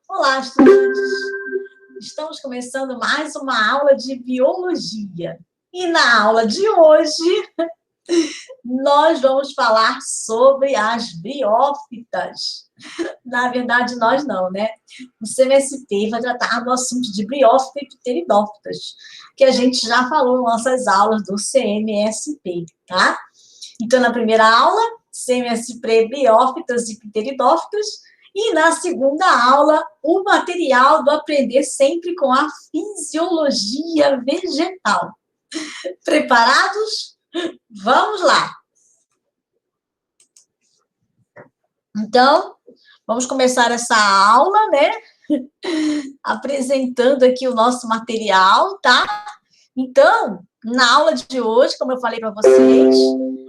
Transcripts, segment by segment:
Olá, estudantes! Estamos começando mais uma aula de biologia. E na aula de hoje, nós vamos falar sobre as briófitas. Na verdade, nós não, né? O CMSP vai tratar do assunto de briófita e pteridófitas, que a gente já falou nas nossas aulas do CMSP, tá? Então, na primeira aula, CMSP, briófitas e pteridófitas. E na segunda aula, o material do Aprender Sempre com a Fisiologia Vegetal. Preparados? Vamos lá! Então, vamos começar essa aula, né? Apresentando aqui o nosso material, tá? Então, na aula de hoje, como eu falei para vocês,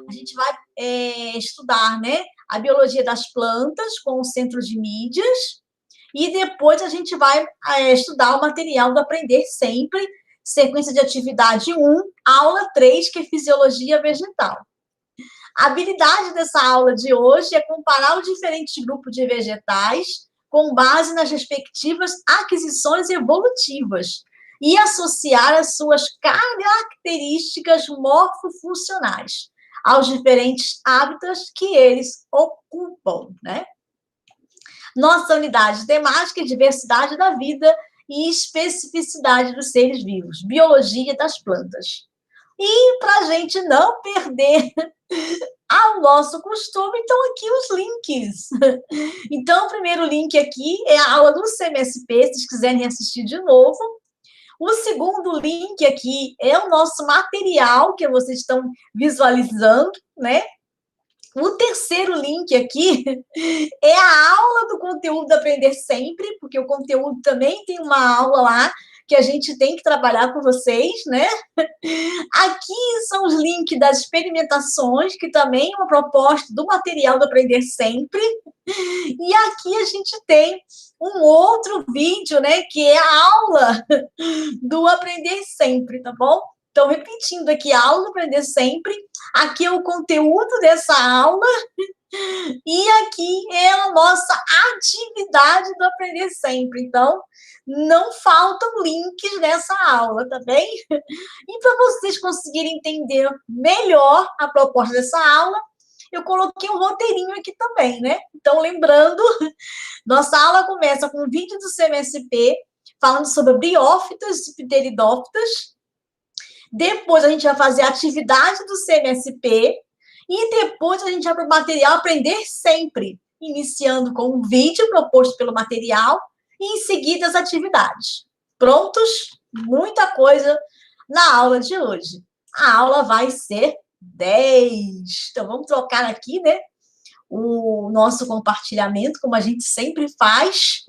a gente vai estudar, né? A biologia das plantas com o centro de mídias, e depois a gente vai estudar o material do Aprender Sempre, sequência de atividade 1, aula 3, que é Fisiologia Vegetal. A habilidade dessa aula de hoje é comparar os diferentes grupos de vegetais com base nas respectivas aquisições evolutivas e associar as suas características morfofuncionais aos diferentes hábitats que eles ocupam, né? Nossa unidade temática é diversidade da vida e especificidade dos seres vivos, biologia das plantas. E para a gente não perder ao nosso costume, então aqui os links. Então, o primeiro link aqui é a aula do CMSP, se vocês quiserem assistir de novo. O segundo link aqui é o nosso material que vocês estão visualizando, né? O terceiro link aqui é a aula do conteúdo do Aprender Sempre, porque o conteúdo também tem uma aula lá que a gente tem que trabalhar com vocês, né? Aqui são os links das experimentações, que também é uma proposta do material do Aprender Sempre. E aqui a gente tem um outro vídeo, né, que é a aula do Aprender Sempre, tá bom? Então, repetindo aqui, a aula do Aprender Sempre. Aqui é o conteúdo dessa aula. E aqui é a nossa atividade do Aprender Sempre. Então, não faltam links nessa aula, tá bem? E para vocês conseguirem entender melhor a proposta dessa aula, eu coloquei um roteirinho aqui também, né? Então, lembrando, nossa aula começa com um vídeo do CMSP, falando sobre briófitas e pteridófitas. Depois, a gente vai fazer a atividade do CMSP. E depois, a gente vai para o material Aprender Sempre, iniciando com um vídeo proposto pelo material e, em seguida, as atividades. Prontos? Muita coisa na aula de hoje. A aula vai ser 10. Então, vamos trocar aqui, né? O nosso compartilhamento, como a gente sempre faz,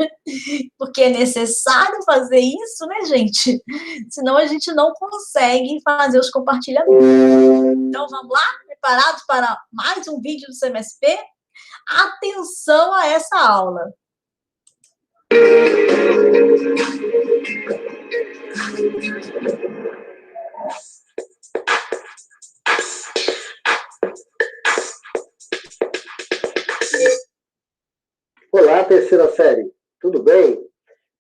porque é necessário fazer isso, né, gente? Senão a gente não consegue fazer os compartilhamentos. Então, vamos lá? Preparados para mais um vídeo do CMSP? Atenção a essa aula! Olá, terceira série, tudo bem?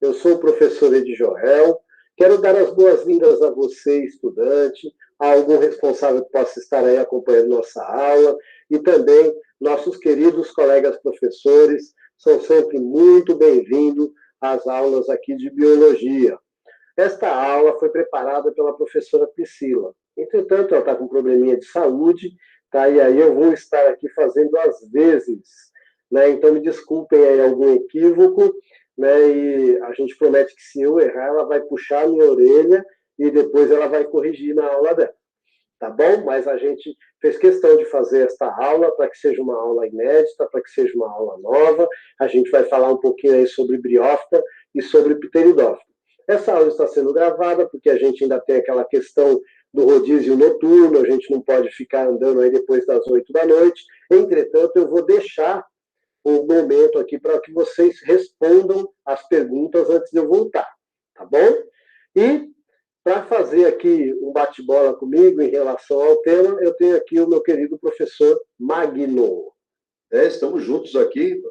Eu sou o professor Edi Joel, quero dar as boas-vindas a você, estudante, a algum responsável que possa estar aí acompanhando nossa aula, e também nossos queridos colegas professores, são sempre muito bem-vindos às aulas aqui de Biologia. Esta aula foi preparada pela professora Priscila, entretanto, ela está com um probleminha de saúde, tá? E aí eu vou estar aqui fazendo às vezes, né? Então, me desculpem aí algum equívoco, né? E a gente promete que se eu errar, ela vai puxar a minha orelha e depois ela vai corrigir na aula dela, tá bom? Mas a gente fez questão de fazer esta aula para que seja uma aula inédita, para que seja uma aula nova. A gente vai falar um pouquinho aí sobre briófita e sobre pteridófita. Essa aula está sendo gravada porque a gente ainda tem aquela questão do rodízio noturno, a gente não pode ficar andando aí depois das 8 da noite. Entretanto, eu vou deixar um momento aqui para que vocês respondam as perguntas antes de eu voltar, tá bom? E para fazer aqui um bate-bola comigo em relação ao tema, eu tenho aqui o meu querido professor Magno. Estamos juntos aqui,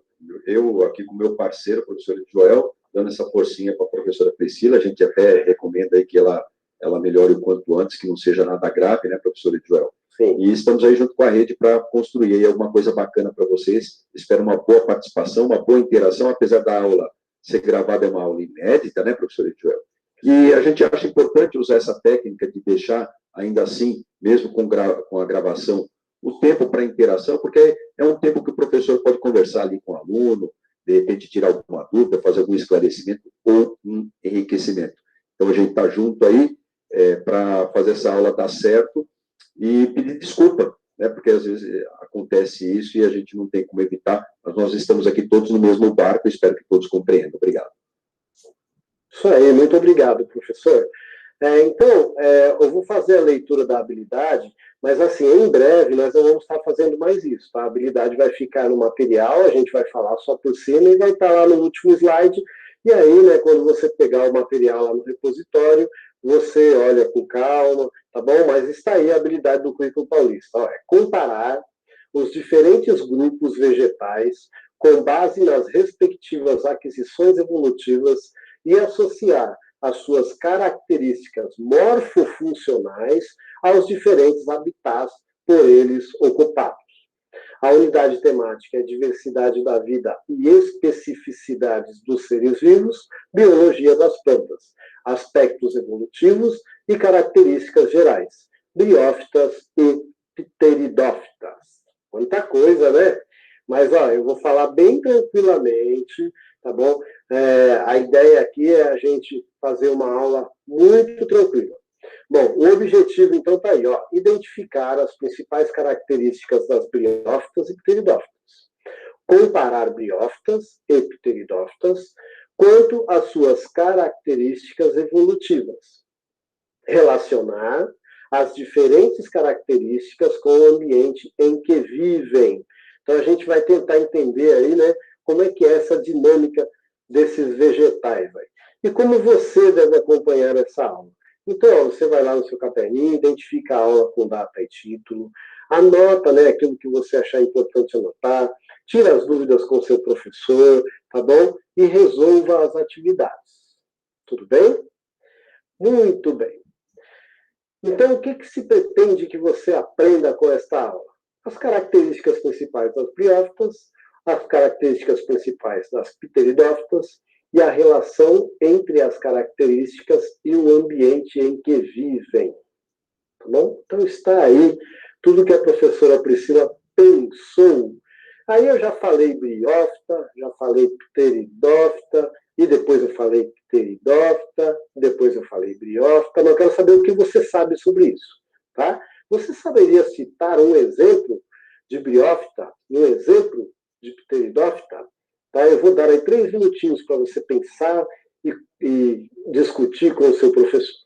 eu aqui com o meu parceiro, o professor Joel, dando essa forcinha para a professora Priscila. A gente até recomenda aí que ela melhore o quanto antes, que não seja nada grave, né, professora Joel? Sim. E estamos aí junto com a rede para construir aí alguma coisa bacana para vocês. Espero uma boa participação, uma boa interação, apesar da aula ser gravada, é uma aula inédita, né, professora Joel? E a gente acha importante usar essa técnica de deixar, ainda assim, mesmo com a gravação, o tempo para interação, porque é um tempo que o professor pode conversar ali com o aluno, de repente tirar alguma dúvida, fazer algum esclarecimento ou um enriquecimento. Então, a gente está junto aí para fazer essa aula dar certo e pedir desculpa, né, porque às vezes acontece isso e a gente não tem como evitar, mas nós estamos aqui todos no mesmo barco, espero que todos compreendam. Obrigado. Isso aí, muito obrigado, professor. Então, eu vou fazer a leitura da habilidade, mas assim, em breve nós não vamos estar fazendo mais isso, tá? A habilidade vai ficar no material, a gente vai falar só por cima e vai estar lá no último slide, e aí, né, quando você pegar o material lá no repositório, você olha com calma, tá bom? Mas está aí a habilidade do currículo paulista, ó, é comparar os diferentes grupos vegetais com base nas respectivas aquisições evolutivas e associar as suas características morfofuncionais aos diferentes habitats por eles ocupados. A unidade temática é diversidade da vida e especificidades dos seres vivos, biologia das plantas, aspectos evolutivos e características gerais, briófitas e pteridófitas. Muita coisa, né? Mas, ó, eu vou falar bem tranquilamente, tá bom? A ideia aqui é a gente fazer uma aula muito tranquila. Bom, o objetivo, então, está aí, ó, identificar as principais características das briófitas e pteridófitas, comparar briófitas e pteridófitas quanto às suas características evolutivas, relacionar as diferentes características com o ambiente em que vivem. Então, a gente vai tentar entender aí, né, como é que é essa dinâmica desses vegetais. Aí. E como você deve acompanhar essa aula. Então, você vai lá no seu caderninho, identifica a aula com data e título, anota, né, aquilo que você achar importante anotar, tira as dúvidas com o seu professor, tá bom? E resolva as atividades. Tudo bem? Muito bem. Então, o que se pretende que você aprenda com esta aula? As características principais das briófitas, as características principais das pteridófitas e a relação entre as características e o ambiente em que vivem. Tá bom? Então, está aí tudo que a professora Priscila pensou. Aí eu já falei briófita, já falei pteridófita, e depois eu falei pteridófita, depois eu falei briófita, mas eu quero saber o que você sabe sobre isso, tá? Você saberia citar um exemplo de briófita e um exemplo de pteridófita? Tá? Eu vou dar aí 3 minutinhos para você pensar e discutir com o seu professor.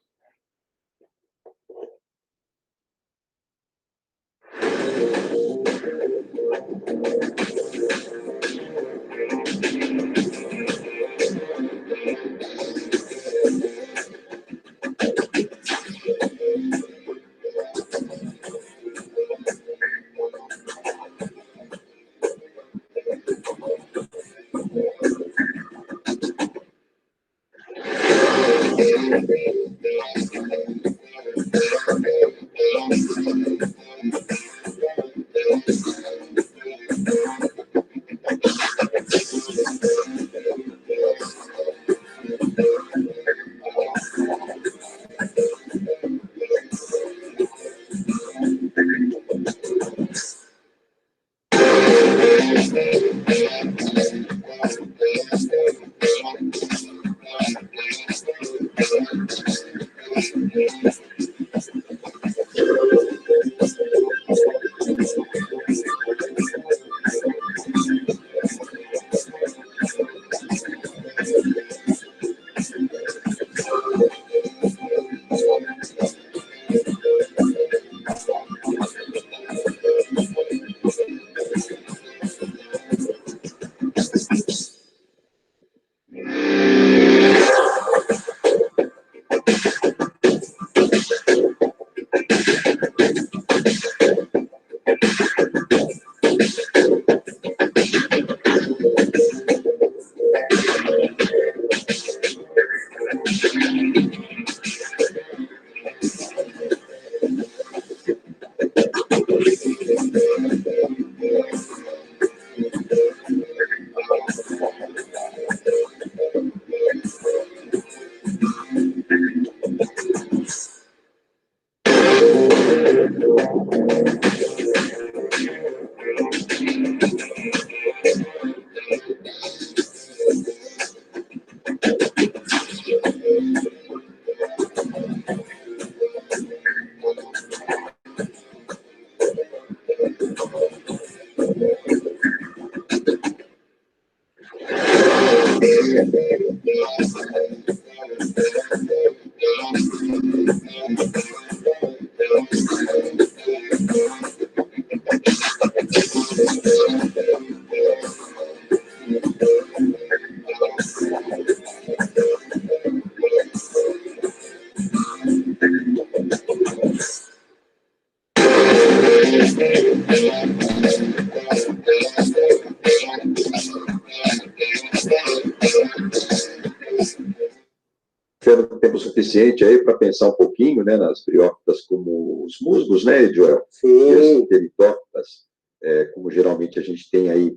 Tendo tempo suficiente aí para pensar um pouquinho, né, nas briófitas como os musgos, né, Joel? Sim. E as pteridófitas, como geralmente a gente tem aí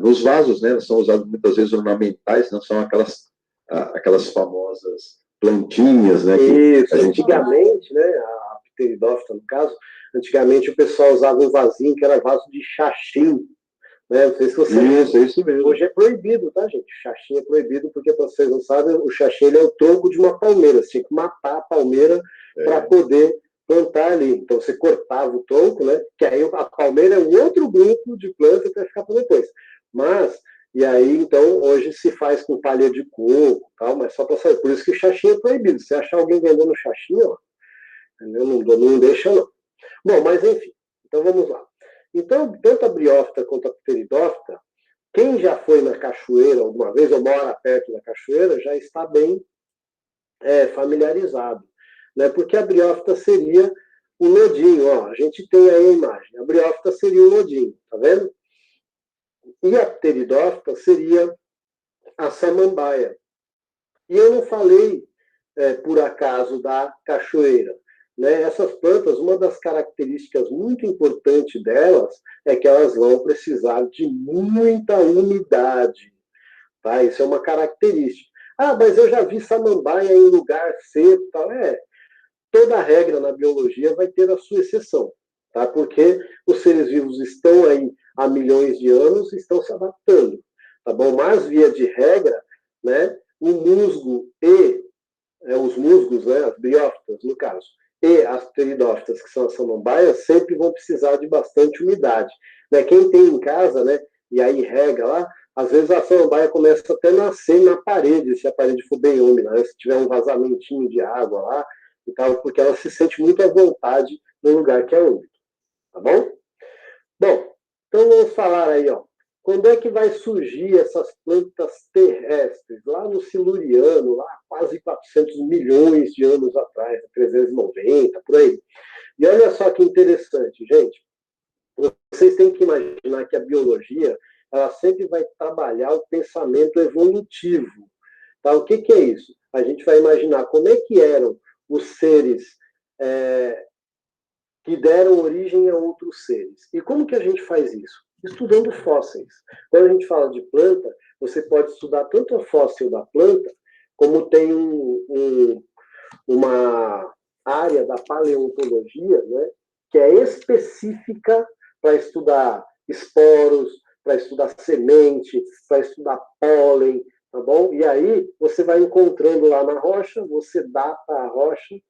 nos vasos, né, são usados muitas vezes ornamentais, não são aquelas famosas plantinhas, né? Isso, antigamente, né, a pteridófita, no caso, antigamente o pessoal usava um vasinho que era vaso de xaxim, né? Não sei se você... Isso mesmo. Hoje é proibido, tá, gente? O xaxim é proibido porque, para vocês não sabem, o xaxim ele é o tronco de uma palmeira. Você tinha que matar a palmeira para poder plantar ali. Então, você cortava o tronco, né? Que aí a palmeira é um outro grupo de planta que vai ficar para depois. Mas, e aí, então, hoje se faz com palha de coco, tal, mas só para saber. Por isso que o xaxim é proibido. Se achar alguém vendendo xaxim, ó, entendeu? Não deixa, não. Bom, mas enfim. Então, vamos lá. Então, tanto a briófita quanto a pteridófita, quem já foi na cachoeira alguma vez, ou mora perto da cachoeira, já está bem familiarizado. Né? Porque a briófita seria um nodinho. Ó, a gente tem aí a imagem. A briófita seria um nodinho, tá vendo? E a pteridófita seria a samambaia. E eu não falei, por acaso, da cachoeira. Né? Essas plantas, uma das características muito importantes delas é que elas vão precisar de muita umidade. Tá? Isso é uma característica. Ah, mas eu já vi samambaia em lugar seco. Tal. Toda regra na biologia vai ter a sua exceção. Tá? Porque os seres vivos estão aí há milhões de anos e estão se adaptando. Tá bom? Mas, via de regra, né, o musgo e os musgos, né, as briófitas, no caso, e as pteridófitas, que são as samambaias, sempre vão precisar de bastante umidade. Né? Quem tem em casa, né, e aí rega lá, às vezes a samambaia começa até a nascer na parede, se a parede for bem úmida, né? Se tiver um vazamentinho de água lá, e tal, porque ela se sente muito à vontade no lugar que é úmido. Tá bom? Bom, então vamos falar aí, ó. Quando é que vai surgir essas plantas terrestres? Lá no Siluriano, lá quase 400 milhões de anos atrás, 390, por aí. E olha só que interessante, gente. Vocês têm que imaginar que a biologia, ela sempre vai trabalhar o pensamento evolutivo. Tá? O que é isso? A gente vai imaginar como é que eram os seres que deram origem a outros seres. E como que a gente faz isso? Estudando fósseis. Quando a gente fala de planta, você pode estudar tanto a fóssil da planta, como tem uma área da paleontologia, né, que é específica para estudar esporos, para estudar semente, para estudar pólen, tá bom? E aí você vai encontrando lá na rocha, você data a rocha,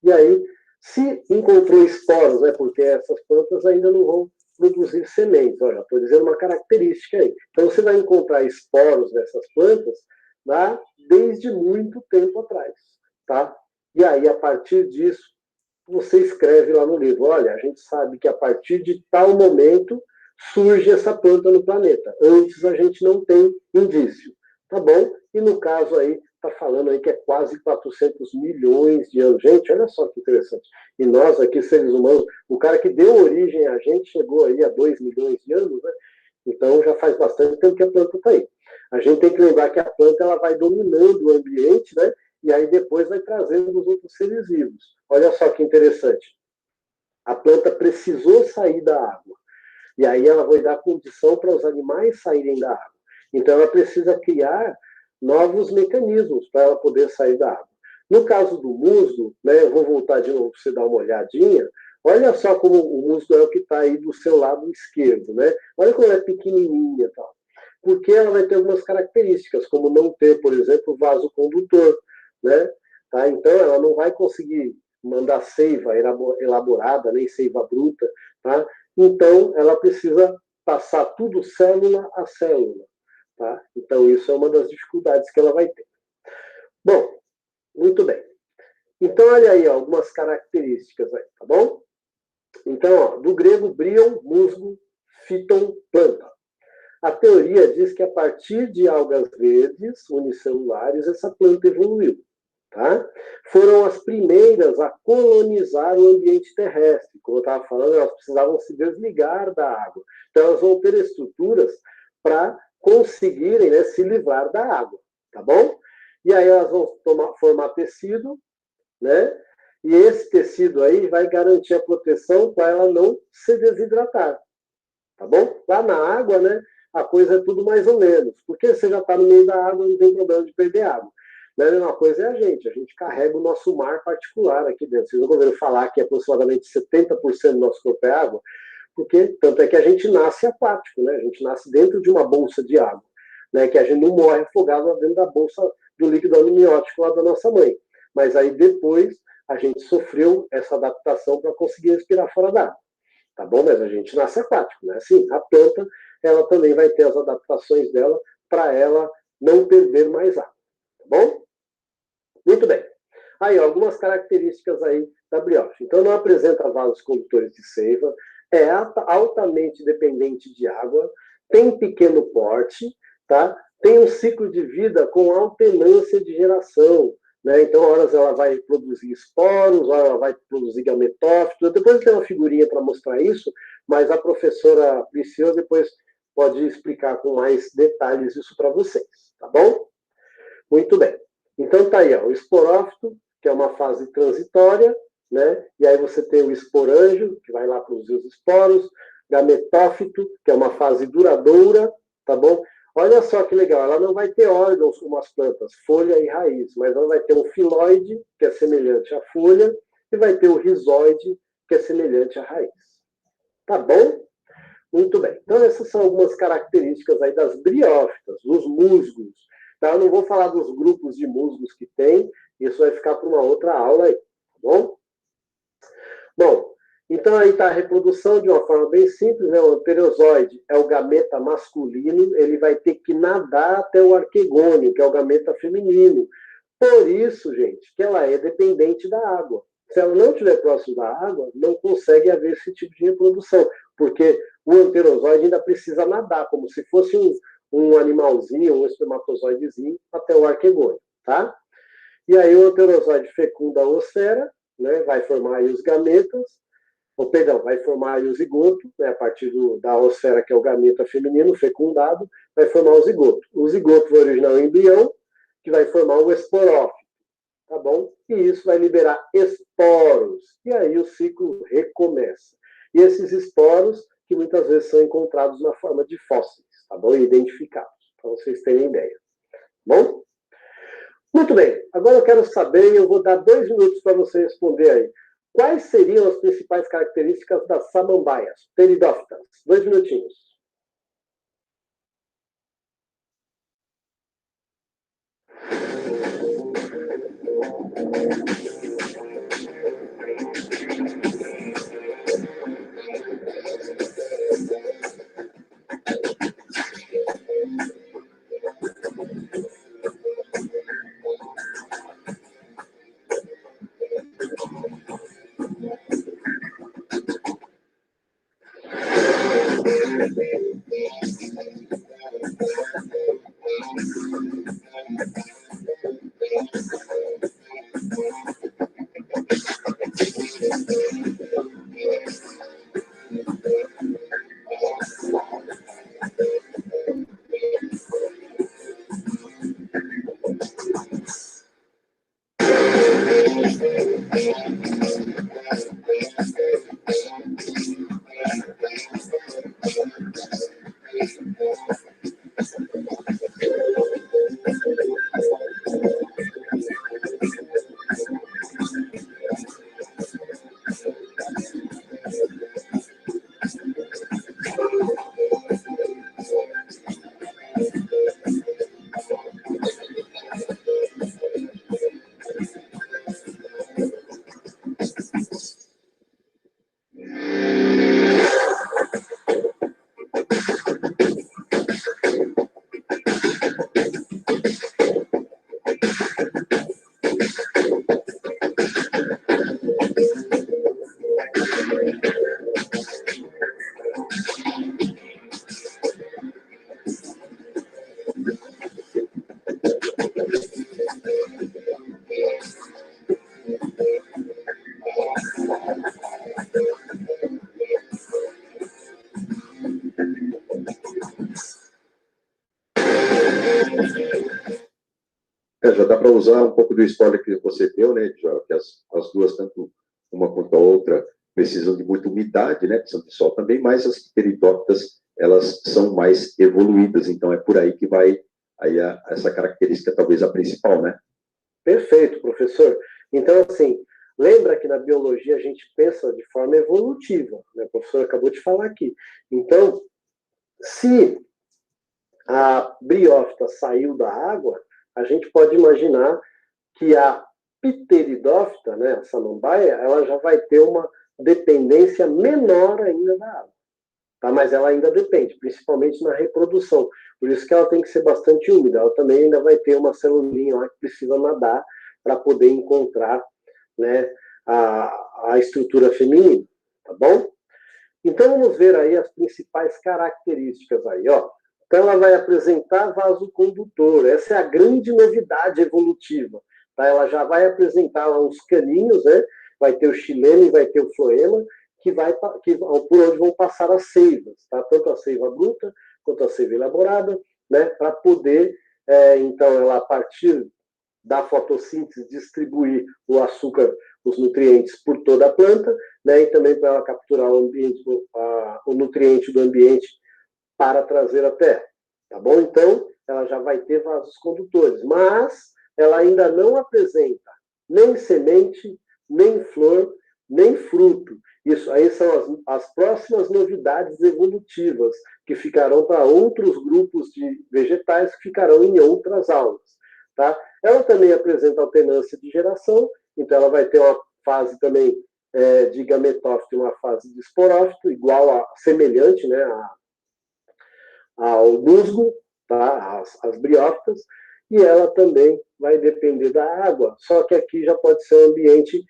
e aí, se encontrou esporos, né, porque essas plantas ainda não vão produzir sementes, olha, estou dizendo uma característica aí. Então, você vai encontrar esporos dessas plantas lá desde muito tempo atrás, tá? E aí, a partir disso, você escreve lá no livro, olha, a gente sabe que a partir de tal momento surge essa planta no planeta. Antes a gente não tem indício, tá bom? E no caso aí, está falando aí que é quase 400 milhões de anos. Gente, olha só que interessante. E nós aqui, seres humanos, o cara que deu origem a gente chegou aí a 2 milhões de anos, né? Então já faz bastante tempo que a planta está aí. A gente tem que lembrar que a planta ela vai dominando o ambiente, né? E aí depois vai trazendo os outros seres vivos. Olha só que interessante. A planta precisou sair da água. E aí ela vai dar condição para os animais saírem da água. Então ela precisa criar novos mecanismos para ela poder sair da água. No caso do musgo, né, eu vou voltar de novo para você dar uma olhadinha, olha só como o musgo é o que está aí do seu lado esquerdo, né? Olha como ela é pequenininha e tal. Porque ela vai ter algumas características, como não ter, por exemplo, vaso condutor, né? Tá? Então ela não vai conseguir mandar seiva elaborada, nem seiva bruta, tá? Então ela precisa passar tudo célula a célula. tá? Então, isso é uma das dificuldades que ela vai ter. Bom, muito bem. Então, olha aí, ó, algumas características aí, tá bom? Então, ó, do grego, brion, musgo, phyton, planta. A teoria diz que a partir de algas verdes unicelulares, essa planta evoluiu. Tá? Foram as primeiras a colonizar o ambiente terrestre. Como eu estava falando, elas precisavam se desligar da água. Então, elas vão ter estruturas para conseguirem, né, se livrar da água. Tá bom? E aí elas vão formar tecido, né? E esse tecido aí vai garantir a proteção para ela não se desidratar. Tá bom? Lá na água, né, a coisa é tudo mais ou menos. Porque você já está no meio da água, não tem problema de perder água. A mesma coisa é a gente carrega o nosso mar particular aqui dentro. Vocês não ouviram falar que aproximadamente 70% do nosso corpo é água? Porque tanto é que a gente nasce aquático, né? A gente nasce dentro de uma bolsa de água, né? Que a gente não morre afogado lá dentro da bolsa do líquido amniótico lá da nossa mãe. Mas aí depois a gente sofreu essa adaptação para conseguir respirar fora d'água. Tá bom? Mas a gente nasce aquático, né? Assim, a planta, ela também vai ter as adaptações dela para ela não perder mais água. Tá bom? Muito bem. Aí, ó, algumas características aí da briófita. Então, não apresenta vasos condutores de seiva, é altamente dependente de água, tem pequeno porte, tá? Tem um ciclo de vida com alternância de geração, né? Então, horas ela vai produzir esporos, horas ela vai produzir gametófitos. Depois tem uma figurinha para mostrar isso, mas a professora Priscila depois pode explicar com mais detalhes isso para vocês, tá bom? Muito bem. Então tá aí, ó, o esporófito, que é uma fase transitória, né? E aí você tem o esporângio, que vai lá produzir os esporos, gametófito, que é uma fase duradoura, tá bom? Olha só que legal, ela não vai ter órgãos como as plantas, folha e raiz, mas ela vai ter um filóide, que é semelhante à folha, e vai ter o rizóide, que é semelhante à raiz. Tá bom? Muito bem. Então essas são algumas características aí das briófitas, dos musgos. Tá? Eu não vou falar dos grupos de musgos que tem, isso vai ficar para uma outra aula aí, tá bom? Bom, então aí está a reprodução de uma forma bem simples, né? O anterozoide é o gameta masculino, ele vai ter que nadar até o arquegônio, que é o gameta feminino. Por isso, gente, que ela é dependente da água. Se ela não estiver próximo da água, não consegue haver esse tipo de reprodução, porque o anterozoide ainda precisa nadar, como se fosse um animalzinho, um espermatozoidezinho, até o arquegônio, tá? E aí o anterozoide fecunda a osfera, né, vai formar aí os gametas, ou perdão, vai formar aí o zigoto, né, a partir da osfera, que é o gameta feminino, fecundado, vai formar o zigoto. O zigoto vai originar o embrião, que vai formar o esporófito, tá bom? E isso vai liberar esporos, e aí o ciclo recomeça. E esses esporos, que muitas vezes são encontrados na forma de fósseis, tá bom? Identificados, para vocês terem ideia. Tá bom? Muito bem, agora eu quero saber, e eu vou dar 2 minutos para você responder aí. Quais seriam as principais características das samambaias, pteridófitas? 2 minutinhos. Já dá para usar um pouco do spoiler que você deu, né, Joel, que as duas, tanto uma quanto a outra, precisam de muita umidade, né, precisam de sol também, mas as pteridófitas, elas são mais evoluídas, então é por aí que vai aí essa característica, talvez a principal, né? Perfeito, professor. Então, assim, lembra que na biologia a gente pensa de forma evolutiva, né? O professor acabou de falar aqui. Então, se a briófita saiu da água, a gente pode imaginar que a pteridófita, né, a samambaia, ela já vai ter uma dependência menor ainda da água. Tá? Mas ela ainda depende, principalmente na reprodução. Por isso que ela tem que ser bastante úmida. Ela também ainda vai ter uma celulinha lá que precisa nadar para poder encontrar, né, a estrutura feminina. Tá bom? Então, vamos ver aí as principais características aí, ó. Então, ela vai apresentar vaso condutor. Essa é a grande novidade evolutiva. Tá? Ela já vai apresentar lá uns caninhos, né? Vai ter o xilema e vai ter o floema, por onde vão passar as seivas, tá? Tanto a seiva bruta quanto a seiva elaborada, né? Para poder, então, ela, a partir da fotossíntese, distribuir o açúcar, os nutrientes por toda a planta, né? E também para ela capturar o nutriente do ambiente para trazer à terra, tá bom? Então, ela já vai ter vasos condutores, mas ela ainda não apresenta nem semente, nem flor, nem fruto. Isso aí são as próximas novidades evolutivas que ficarão para outros grupos de vegetais que ficarão em outras aulas, tá? Ela também apresenta alternância de geração, então ela vai ter uma fase também de gametófito e uma fase de esporófito, semelhante, né, ao musgo, tá? As briófitas, e ela também vai depender da água, só que aqui já pode ser um ambiente,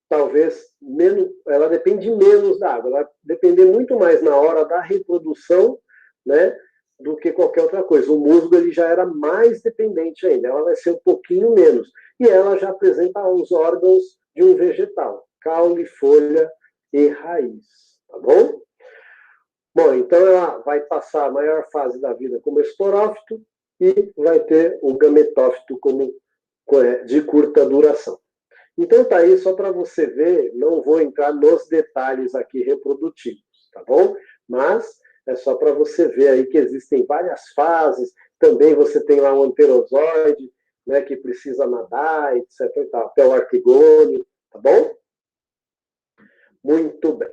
talvez, menos, ela depende menos da água, ela vai depender muito mais na hora da reprodução, né, do que qualquer outra coisa. O musgo ele já era mais dependente ainda, ela vai ser um pouquinho menos, e ela já apresenta os órgãos de um vegetal, caule, folha e raiz, tá bom? Bom, então ela vai passar a maior fase da vida como esporófito e vai ter o gametófito de curta duração. Então tá aí só para você ver, não vou entrar nos detalhes aqui reprodutivos, tá bom? Mas é só para você ver aí que existem várias fases, também você tem lá o anterozoide, né, que precisa nadar, etc. E tal, até o arquigônio, tá bom? Muito bem.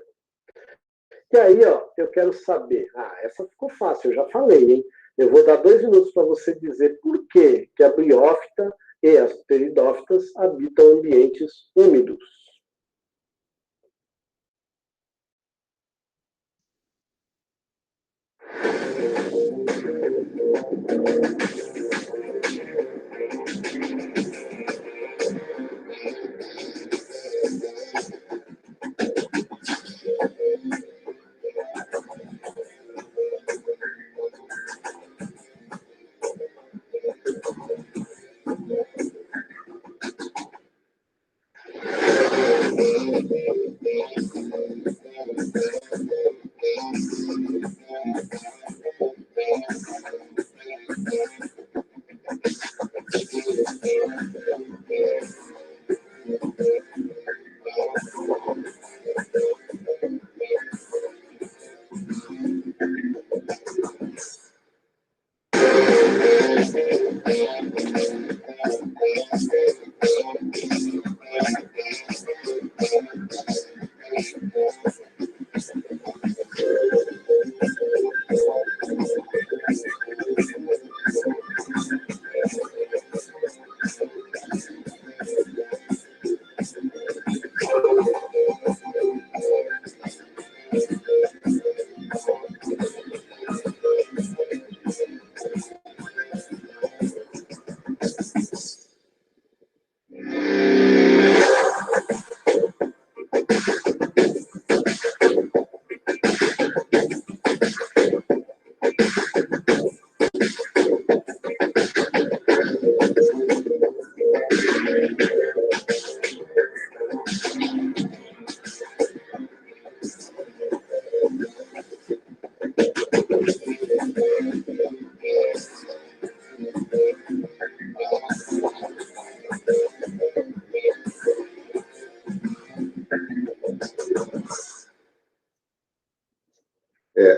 E aí, ó, eu quero saber. Essa ficou fácil, eu já falei, hein? Eu vou dar 2 minutos para você dizer por que a briófita e as pteridófitas habitam ambientes úmidos.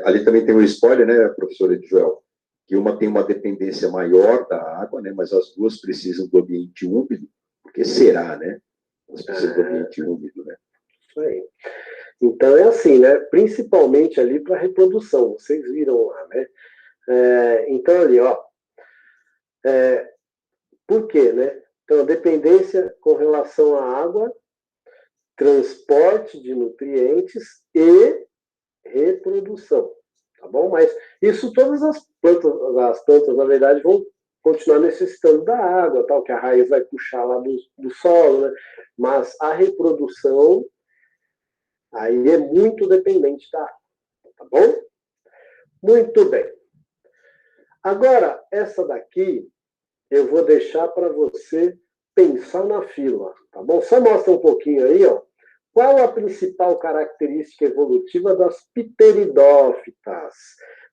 ali também tem um spoiler, né, professor Edjoel? Que uma tem uma dependência maior da água, né, mas as duas precisam do ambiente úmido, porque será, né? Elas precisam do ambiente úmido, né? Isso aí. Então, é assim, né? Principalmente ali para reprodução, vocês viram lá, né? Então, ali, ó. Por quê, né? Então, a dependência com relação à água, transporte de nutrientes e reprodução, tá bom? Mas isso todas as plantas, na verdade, vão continuar necessitando da água, tal, que a raiz vai puxar lá do solo, né? Mas a reprodução aí é muito dependente da água, tá bom? Muito bem. Agora, essa daqui eu vou deixar para você pensar na fila, tá bom? Só mostra um pouquinho aí, ó. Qual a principal característica evolutiva das pteridófitas?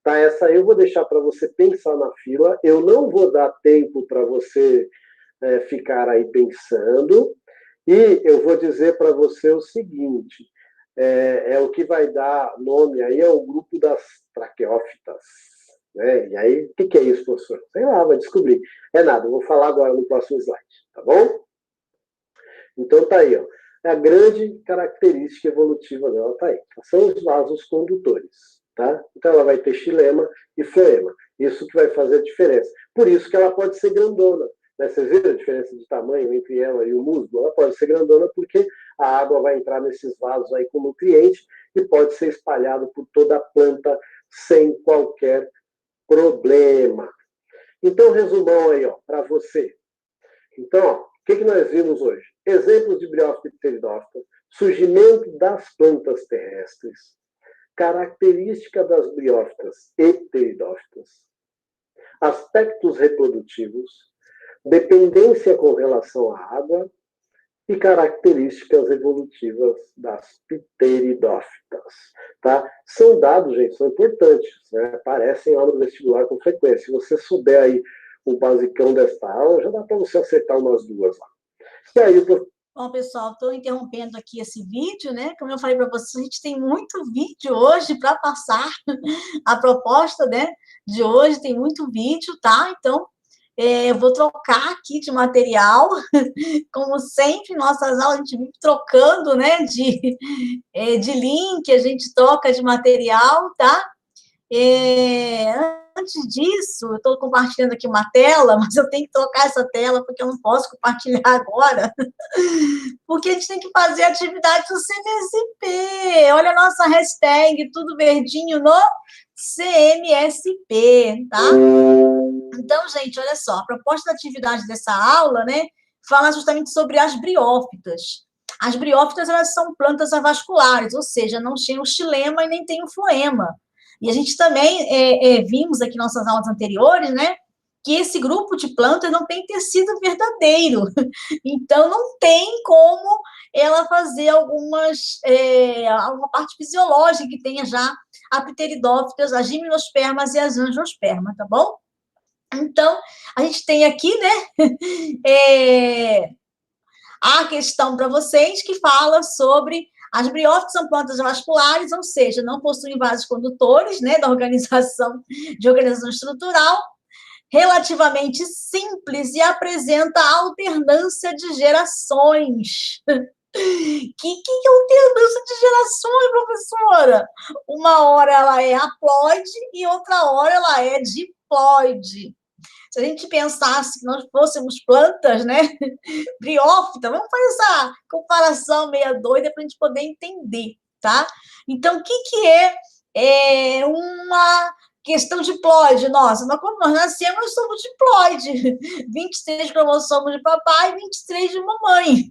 Tá, essa aí eu vou deixar para você pensar na fila. Eu não vou dar tempo para você ficar aí pensando. E eu vou dizer para você o seguinte, o que vai dar nome aí ao grupo das traqueófitas. Né? E aí, o que é isso, professor? Sei lá, vai descobrir. É nada, eu vou falar agora no próximo slide, tá bom? Então tá aí, ó. A grande característica evolutiva dela tá aí. São os vasos condutores, tá? Então ela vai ter xilema e floema. Isso que vai fazer a diferença. Por isso que ela pode ser grandona. Né? Vocês viram a diferença de tamanho entre ela e o musgo? Ela pode ser grandona porque a água vai entrar nesses vasos aí com nutriente e pode ser espalhado por toda a planta sem qualquer problema. Então, resumão aí, ó, para você. Então, ó, o que nós vimos hoje? Exemplos de briófita e pteridófita, surgimento das plantas terrestres, característica das briófitas e pteridófitas, aspectos reprodutivos, dependência com relação à água e características evolutivas das pteridófitas. Tá? São dados, gente, são importantes, né? Aparecem lá no vestibular com frequência. Se você souber aí o basicão desta aula, já dá para você acertar umas duas lá. E aí, Bom, pessoal, estou interrompendo aqui esse vídeo, né? Como eu falei para vocês, a gente tem muito vídeo hoje para passar. A proposta, né, de hoje tem muito vídeo, tá? Então, eu vou trocar aqui de material. Como sempre, nossas aulas a gente vive trocando, né, de link, a gente troca de material, tá? Antes disso, eu estou compartilhando aqui uma tela, mas eu tenho que trocar essa tela, porque eu não posso compartilhar agora, porque a gente tem que fazer a atividade do CMSP. Olha a nossa hashtag, tudo verdinho no CMSP, tá? Então, gente, olha só, a proposta da atividade dessa aula, né, fala justamente sobre as briófitas. As briófitas, elas são plantas avasculares, ou seja, não tem o xilema e nem tem o floema. E a gente também vimos aqui em nossas aulas anteriores, né, que esse grupo de plantas não tem tecido verdadeiro. Então, não tem como ela fazer alguma parte fisiológica que tenha já a pteridófitas, as gimnospermas e as angiospermas, tá bom? Então, a gente tem aqui, né, a questão para vocês que fala sobre as briófitas são plantas vasculares, ou seja, não possuem vasos condutores, né, de organização estrutural, relativamente simples e apresenta alternância de gerações. Que é alternância de gerações, professora? Uma hora ela é haploide e outra hora ela é diploide. Se a gente pensasse que nós fôssemos plantas, né, briófita, vamos fazer essa comparação meio doida para a gente poder entender, tá? Então, o que é uma questão diploide? Nossa, quando nós nascemos, nós somos diploide. 23 cromossomos de papai e 23 de mamãe.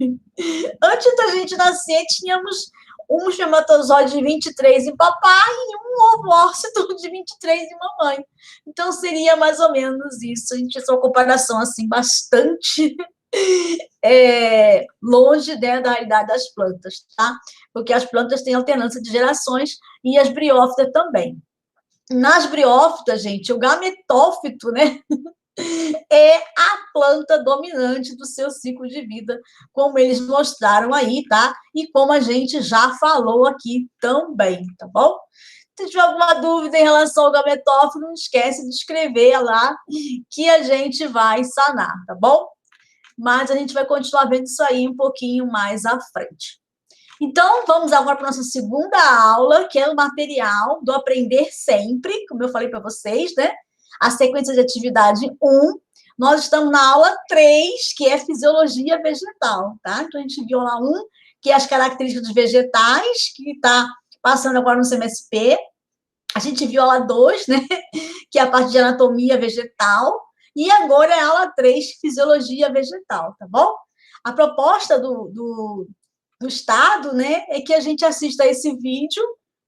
Antes da gente nascer, tínhamos um espermatozoide de 23 em papai e um ovócito de 23 em mamãe. Então, seria mais ou menos isso. A gente fez uma comparação, assim, bastante longe, né, da realidade das plantas, tá? Porque as plantas têm alternância de gerações e as briófitas também. Nas briófitas, gente, o gametófito, né, é a planta dominante do seu ciclo de vida, como eles mostraram aí, tá? E como a gente já falou aqui também, tá bom? Se tiver alguma dúvida em relação ao gametófilo, não esquece de escrever lá que a gente vai sanar, tá bom? Mas a gente vai continuar vendo isso aí um pouquinho mais à frente. Então, vamos agora para a nossa segunda aula, que é o material do Aprender Sempre, como eu falei para vocês, né? A sequência de atividade 1. Nós estamos na aula 3, que é Fisiologia Vegetal, tá? Então, a gente viu lá 1, que é as características dos vegetais, que está passando agora no CMSP. A gente viu a aula 2, né? Que é a parte de anatomia vegetal. E agora é a aula 3, Fisiologia Vegetal, tá bom? A proposta do Estado, né, é que a gente assista a esse vídeo,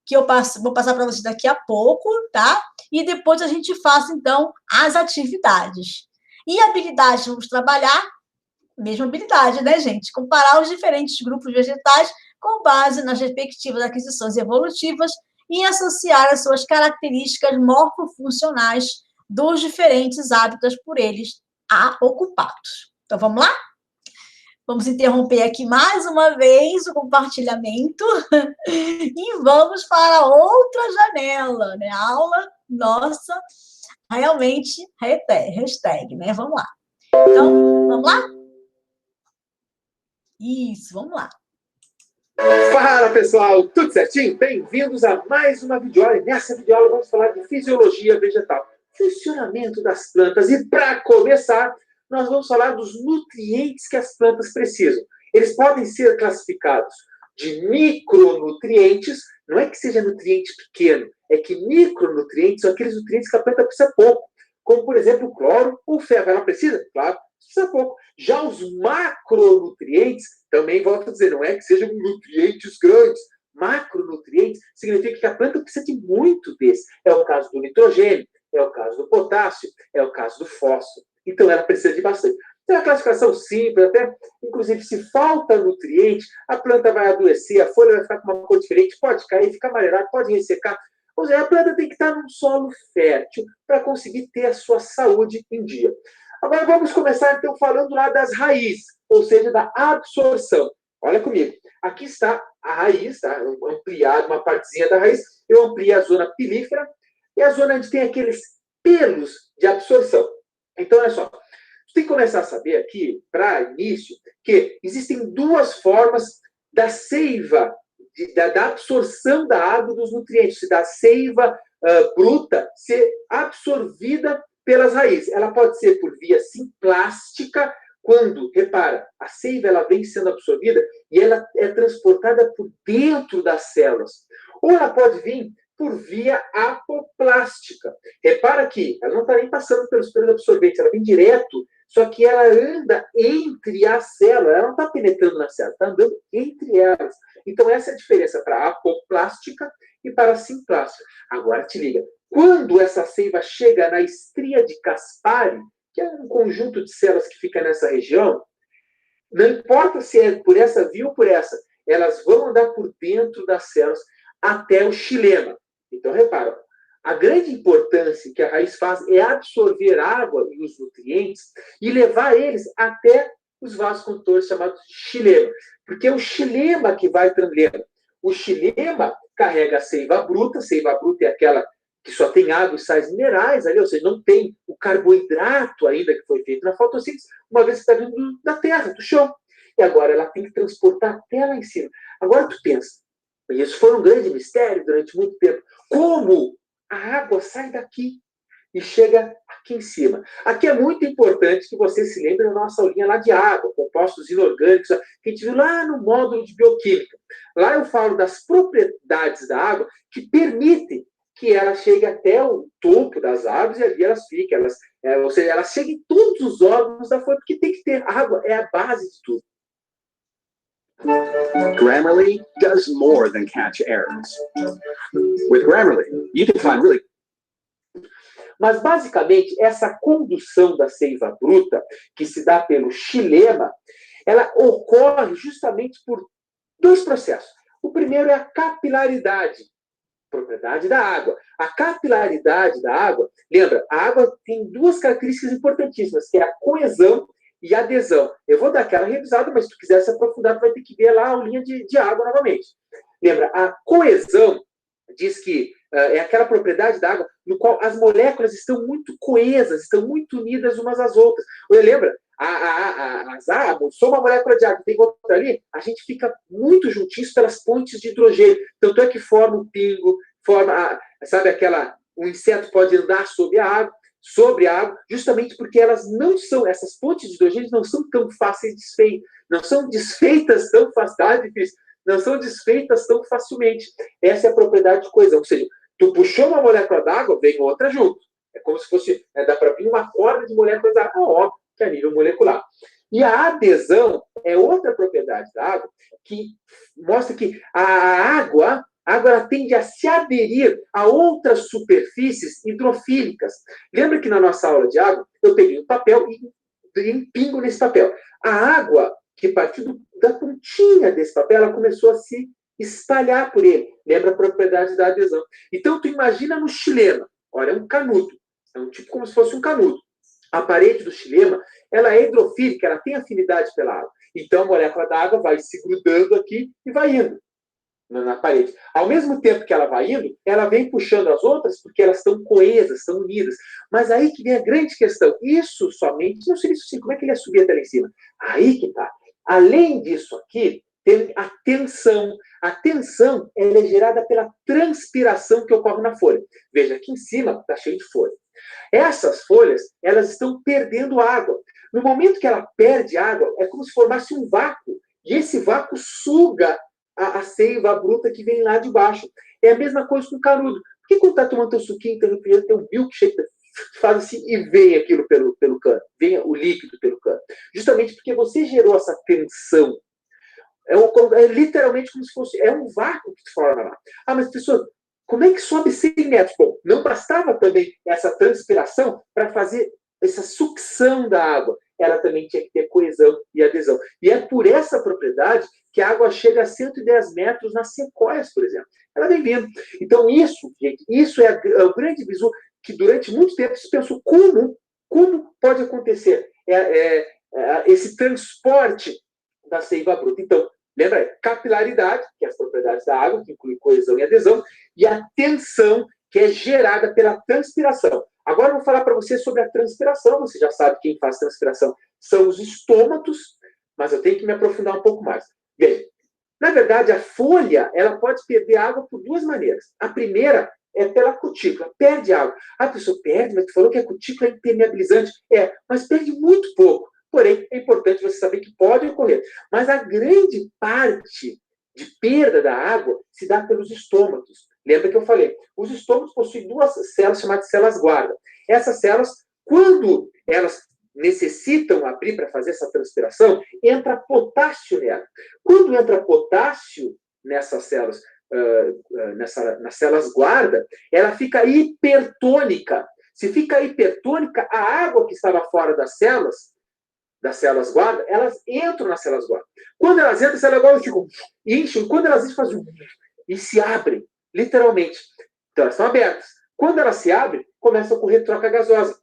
que vou passar para vocês daqui a pouco, tá? E depois a gente faça, então, as atividades. E habilidade, vamos trabalhar, mesma habilidade, né, gente? Comparar os diferentes grupos vegetais com base nas respectivas aquisições evolutivas e associar as suas características morfofuncionais dos diferentes hábitats por eles ocupados. Então, vamos lá? Vamos interromper aqui mais uma vez o compartilhamento e vamos para outra janela, né? A aula nossa, realmente, hashtag, né? Vamos lá. Então, vamos lá? Isso, vamos lá. Fala, pessoal! Tudo certinho? Bem-vindos a mais uma videoaula. Nessa videoaula vamos falar de fisiologia vegetal, funcionamento das plantas. E para começar, nós vamos falar dos nutrientes que as plantas precisam. Eles podem ser classificados de micronutrientes, não é que seja nutriente pequeno, é que micronutrientes são aqueles nutrientes que a planta precisa pouco, como, por exemplo, o cloro ou o ferro. Ela precisa? Claro, precisa pouco. Já os macronutrientes, também volto a dizer, não é que sejam nutrientes grandes. Macronutrientes significa que a planta precisa de muito desse. É o caso do nitrogênio, é o caso do potássio, é o caso do fósforo. Então, ela precisa de bastante. Tem uma classificação simples, até, inclusive, se falta nutriente, a planta vai adoecer, a folha vai ficar com uma cor diferente, pode cair, ficar amarelada, pode ressecar. Ou seja, a planta tem que estar num solo fértil para conseguir ter a sua saúde em dia. Agora, vamos começar, então, falando lá das raízes, ou seja, da absorção. Olha comigo. Aqui está a raiz, tá? Ampliado uma partezinha da raiz. Eu ampliei a zona pilífera e a zona onde tem aqueles pelos de absorção. Então, olha só, você tem que começar a saber aqui, para início, que existem duas formas da seiva, da absorção da água dos nutrientes, da seiva bruta ser absorvida pelas raízes. Ela pode ser por via simplástica, quando, repara, a seiva ela vem sendo absorvida e ela é transportada por dentro das células. Ou ela pode vir por via apoplástica. Repara que ela não está nem passando pelos pelos absorventes, ela vem direto, só que ela anda entre as células, ela não está penetrando na célula, está andando entre elas. Então, essa é a diferença para a apoplástica e para a simplástica. Agora, te liga, quando essa seiva chega na estria de Caspari, que é um conjunto de células que fica nessa região, não importa se é por essa via ou por essa, elas vão andar por dentro das células até o xilema. Então, repara, a grande importância que a raiz faz é absorver água e os nutrientes e levar eles até os vasos condutores chamados xilema. Porque é o xilema que vai transbordar. O xilema carrega a seiva bruta é aquela que só tem água e sais minerais ali, ou seja, não tem o carboidrato ainda que foi feito na fotossíntese, uma vez que está vindo da terra, do chão. E agora ela tem que transportar até lá em cima. Agora tu pensa, e isso foi um grande mistério durante muito tempo, como a água sai daqui e chega aqui em cima. Aqui é muito importante que você se lembre da nossa aulinha lá de água, compostos inorgânicos, que a gente viu lá no módulo de bioquímica. Lá eu falo das propriedades da água que permitem que ela chegue até o topo das árvores e ali elas fiquem. Ou seja, elas chegam em todos os órgãos da folha, porque tem que ter. A água é a base de tudo. Grammarly does more than catch errors. With Grammarly, you can find really... Mas, basicamente, essa condução da seiva bruta, que se dá pelo xilema, ela ocorre justamente por dois processos. O primeiro é a capilaridade, propriedade da água. A capilaridade da água, lembra, a água tem duas características importantíssimas, que é a coesão e a adesão. Eu vou dar aquela revisada, mas se tu quiser se aprofundar, tu vai ter que ver lá a aulinha de água novamente. Lembra, a coesão diz que é aquela propriedade da água no qual as moléculas estão muito coesas, estão muito unidas umas às outras. Lembra? Só uma molécula de água, tem outra ali, a gente fica muito juntinhos pelas pontes de hidrogênio. Tanto é que forma um pingo, sabe um inseto pode andar sobre a água, justamente porque essas pontes de hidrogênio não são tão fáceis de desfeitas, não são desfeitas tão fáceis, não são desfeitas tão facilmente. Essa é a propriedade de coesão, ou seja, tu puxou uma molécula d'água, vem outra junto. É como se fosse, dá para vir uma corda de moléculas d'água, óbvio, que é a nível molecular. E a adesão é outra propriedade da água que mostra que a água ela tende a se aderir a outras superfícies hidrofílicas. Lembra que na nossa aula de água, eu peguei um papel e empingo nesse papel. A água, que partiu da pontinha desse papel, ela começou a se espalhar por ele. Lembra a propriedade da adesão. Então, tu imagina no xilema. Olha, é um canudo. É um tipo como se fosse um canudo. A parede do xilema, ela é hidrofílica, ela tem afinidade pela água. Então, a molécula da água vai se grudando aqui e vai indo na parede. Ao mesmo tempo que ela vai indo, ela vem puxando as outras porque elas estão coesas, estão unidas. Mas aí que vem a grande questão. Isso somente, não seria isso sim, como é que ele ia subir até lá em cima? Aí que tá. Além disso aqui, tem a tensão. A tensão ela é gerada pela transpiração que ocorre na folha. Veja, aqui em cima está cheio de folha. Essas folhas, elas estão perdendo água. No momento que ela perde água, é como se formasse um vácuo. E esse vácuo suga a seiva bruta que vem lá de baixo. É a mesma coisa com o canudo. Por que quando está tomando teu suquinho, teu refrigerante, teu milkshake, faz assim e vem aquilo pelo cano? Vem o líquido pelo cano. Justamente porque você gerou essa tensão. É literalmente como se fosse... É um vácuo que se forma lá. Mas pessoal, como é que sobe 100 metros? Bom, não bastava também essa transpiração para fazer essa sucção da água. Ela também tinha que ter coesão e adesão. E é por essa propriedade que a água chega a 110 metros nas sequoias, por exemplo. Ela vem vindo. Então, isso é o grande bizu que durante muito tempo se pensou como pode acontecer esse transporte da seiva bruta. Então, lembra, capilaridade, que é as propriedades da água, que inclui coesão e adesão, e a tensão, que é gerada pela transpiração. Agora eu vou falar para você sobre a transpiração. Você já sabe quem faz transpiração. São os estômatos, mas eu tenho que me aprofundar um pouco mais. Bem, na verdade, a folha ela pode perder água por duas maneiras. A primeira é pela cutícula. Perde água. A pessoa perde, mas tu falou que a cutícula é impermeabilizante. Mas perde muito pouco. Porém, é importante você saber que pode ocorrer. Mas a grande parte de perda da água se dá pelos estômatos. Lembra que eu falei? Os estômatos possuem duas células chamadas células guarda. Essas células, quando elas necessitam abrir para fazer essa transpiração, entra potássio nela. Quando entra potássio nessas células, nas células guarda, ela fica hipertônica. Se fica hipertônica, a água que estava fora das células guarda, elas entram nas células guarda. Quando elas entram, as células guarda ficam incham, e quando elas incham, fazem e se abrem, literalmente. Então, elas estão abertas. Quando elas se abrem, começa a ocorrer troca gasosa.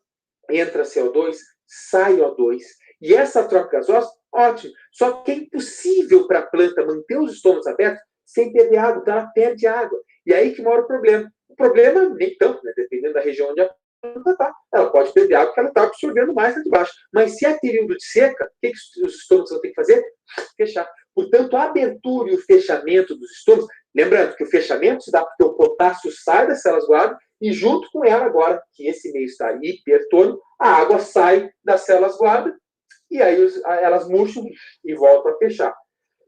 Entra CO2, sai O2. E essa troca gasosa, ótimo. Só que é impossível para a planta manter os estômagos abertos sem perder água. Então, ela perde água. E aí que mora o problema. O problema, nem tanto, né? Dependendo da região onde a planta está. Ela pode perder água porque ela está absorvendo mais lá de baixo. Mas se é período de seca, o que os estômagos vão ter que fazer? Fechar. Portanto, a abertura e o fechamento dos estômagos, lembrando que o fechamento se dá porque o potássio sai das células guarda e junto com ela, agora que esse meio está hipertônico, a água sai das células guarda e aí elas murcham e voltam a fechar.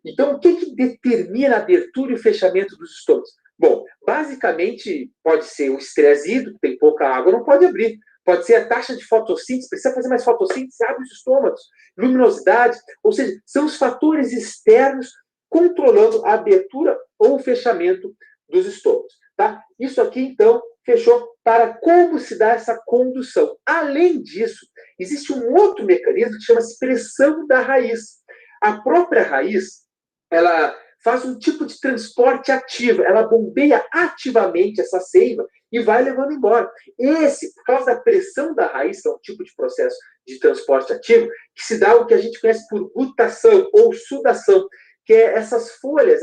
Então, o que determina a abertura e o fechamento dos estômagos? Bom, basicamente pode ser o estresse hídrico, tem pouca água, não pode abrir. Pode ser a taxa de fotossíntese, precisa fazer mais fotossíntese, abre os estômagos, luminosidade, ou seja, são os fatores externos controlando a abertura ou o fechamento dos estômagos. Tá? Isso aqui, então, fechou para como se dá essa condução. Além disso, existe um outro mecanismo que chama-se pressão da raiz. A própria raiz, ela faz um tipo de transporte ativo, ela bombeia ativamente essa seiva e vai levando embora. Por causa da pressão da raiz, que é um tipo de processo de transporte ativo, que se dá o que a gente conhece por gutação ou sudação, que é essas folhas,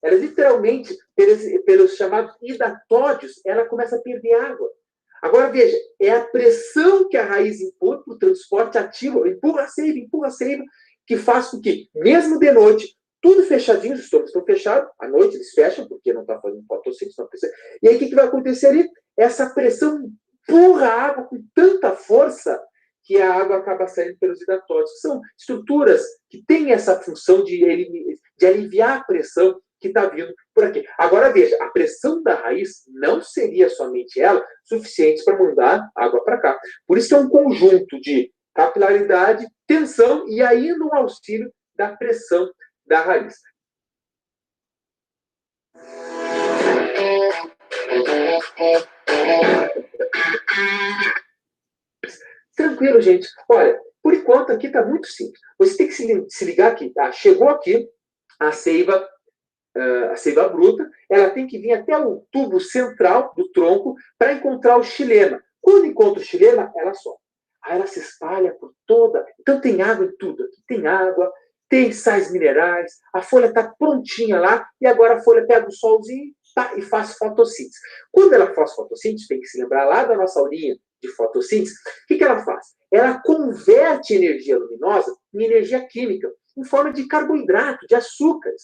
Ela literalmente, pelos chamados hidatódios, ela começa a perder água. Agora, veja, é a pressão que a raiz empurra para o transporte ativo, empurra a seiva, que faz com que, mesmo de noite, tudo fechadinho, os estômagos estão fechados, à noite eles fecham, porque não está fazendo fotossíntese, não precisa. E aí, o que vai acontecer ali? Essa pressão empurra a água com tanta força que a água acaba saindo pelos hidatódios. São estruturas que têm essa função de aliviar a pressão que está vindo por aqui. Agora, veja, a pressão da raiz não seria somente ela suficiente para mandar água para cá. Por isso que é um conjunto de capilaridade, tensão e ainda um auxílio da pressão da raiz. Tranquilo, gente. Olha, por enquanto aqui está muito simples. Você tem que se ligar aqui, tá? Chegou aqui a seiva bruta, ela tem que vir até o tubo central do tronco para encontrar o xilema. Quando encontra o xilema, ela sobe. Aí ela se espalha por toda... Então tem água em tudo. Aqui tem água, tem sais minerais, a folha está prontinha lá, e agora a folha pega o solzinho e faz fotossíntese. Quando ela faz fotossíntese, tem que se lembrar lá da nossa aulinha de fotossíntese, o que ela faz? Ela converte energia luminosa em energia química, em forma de carboidrato, de açúcares.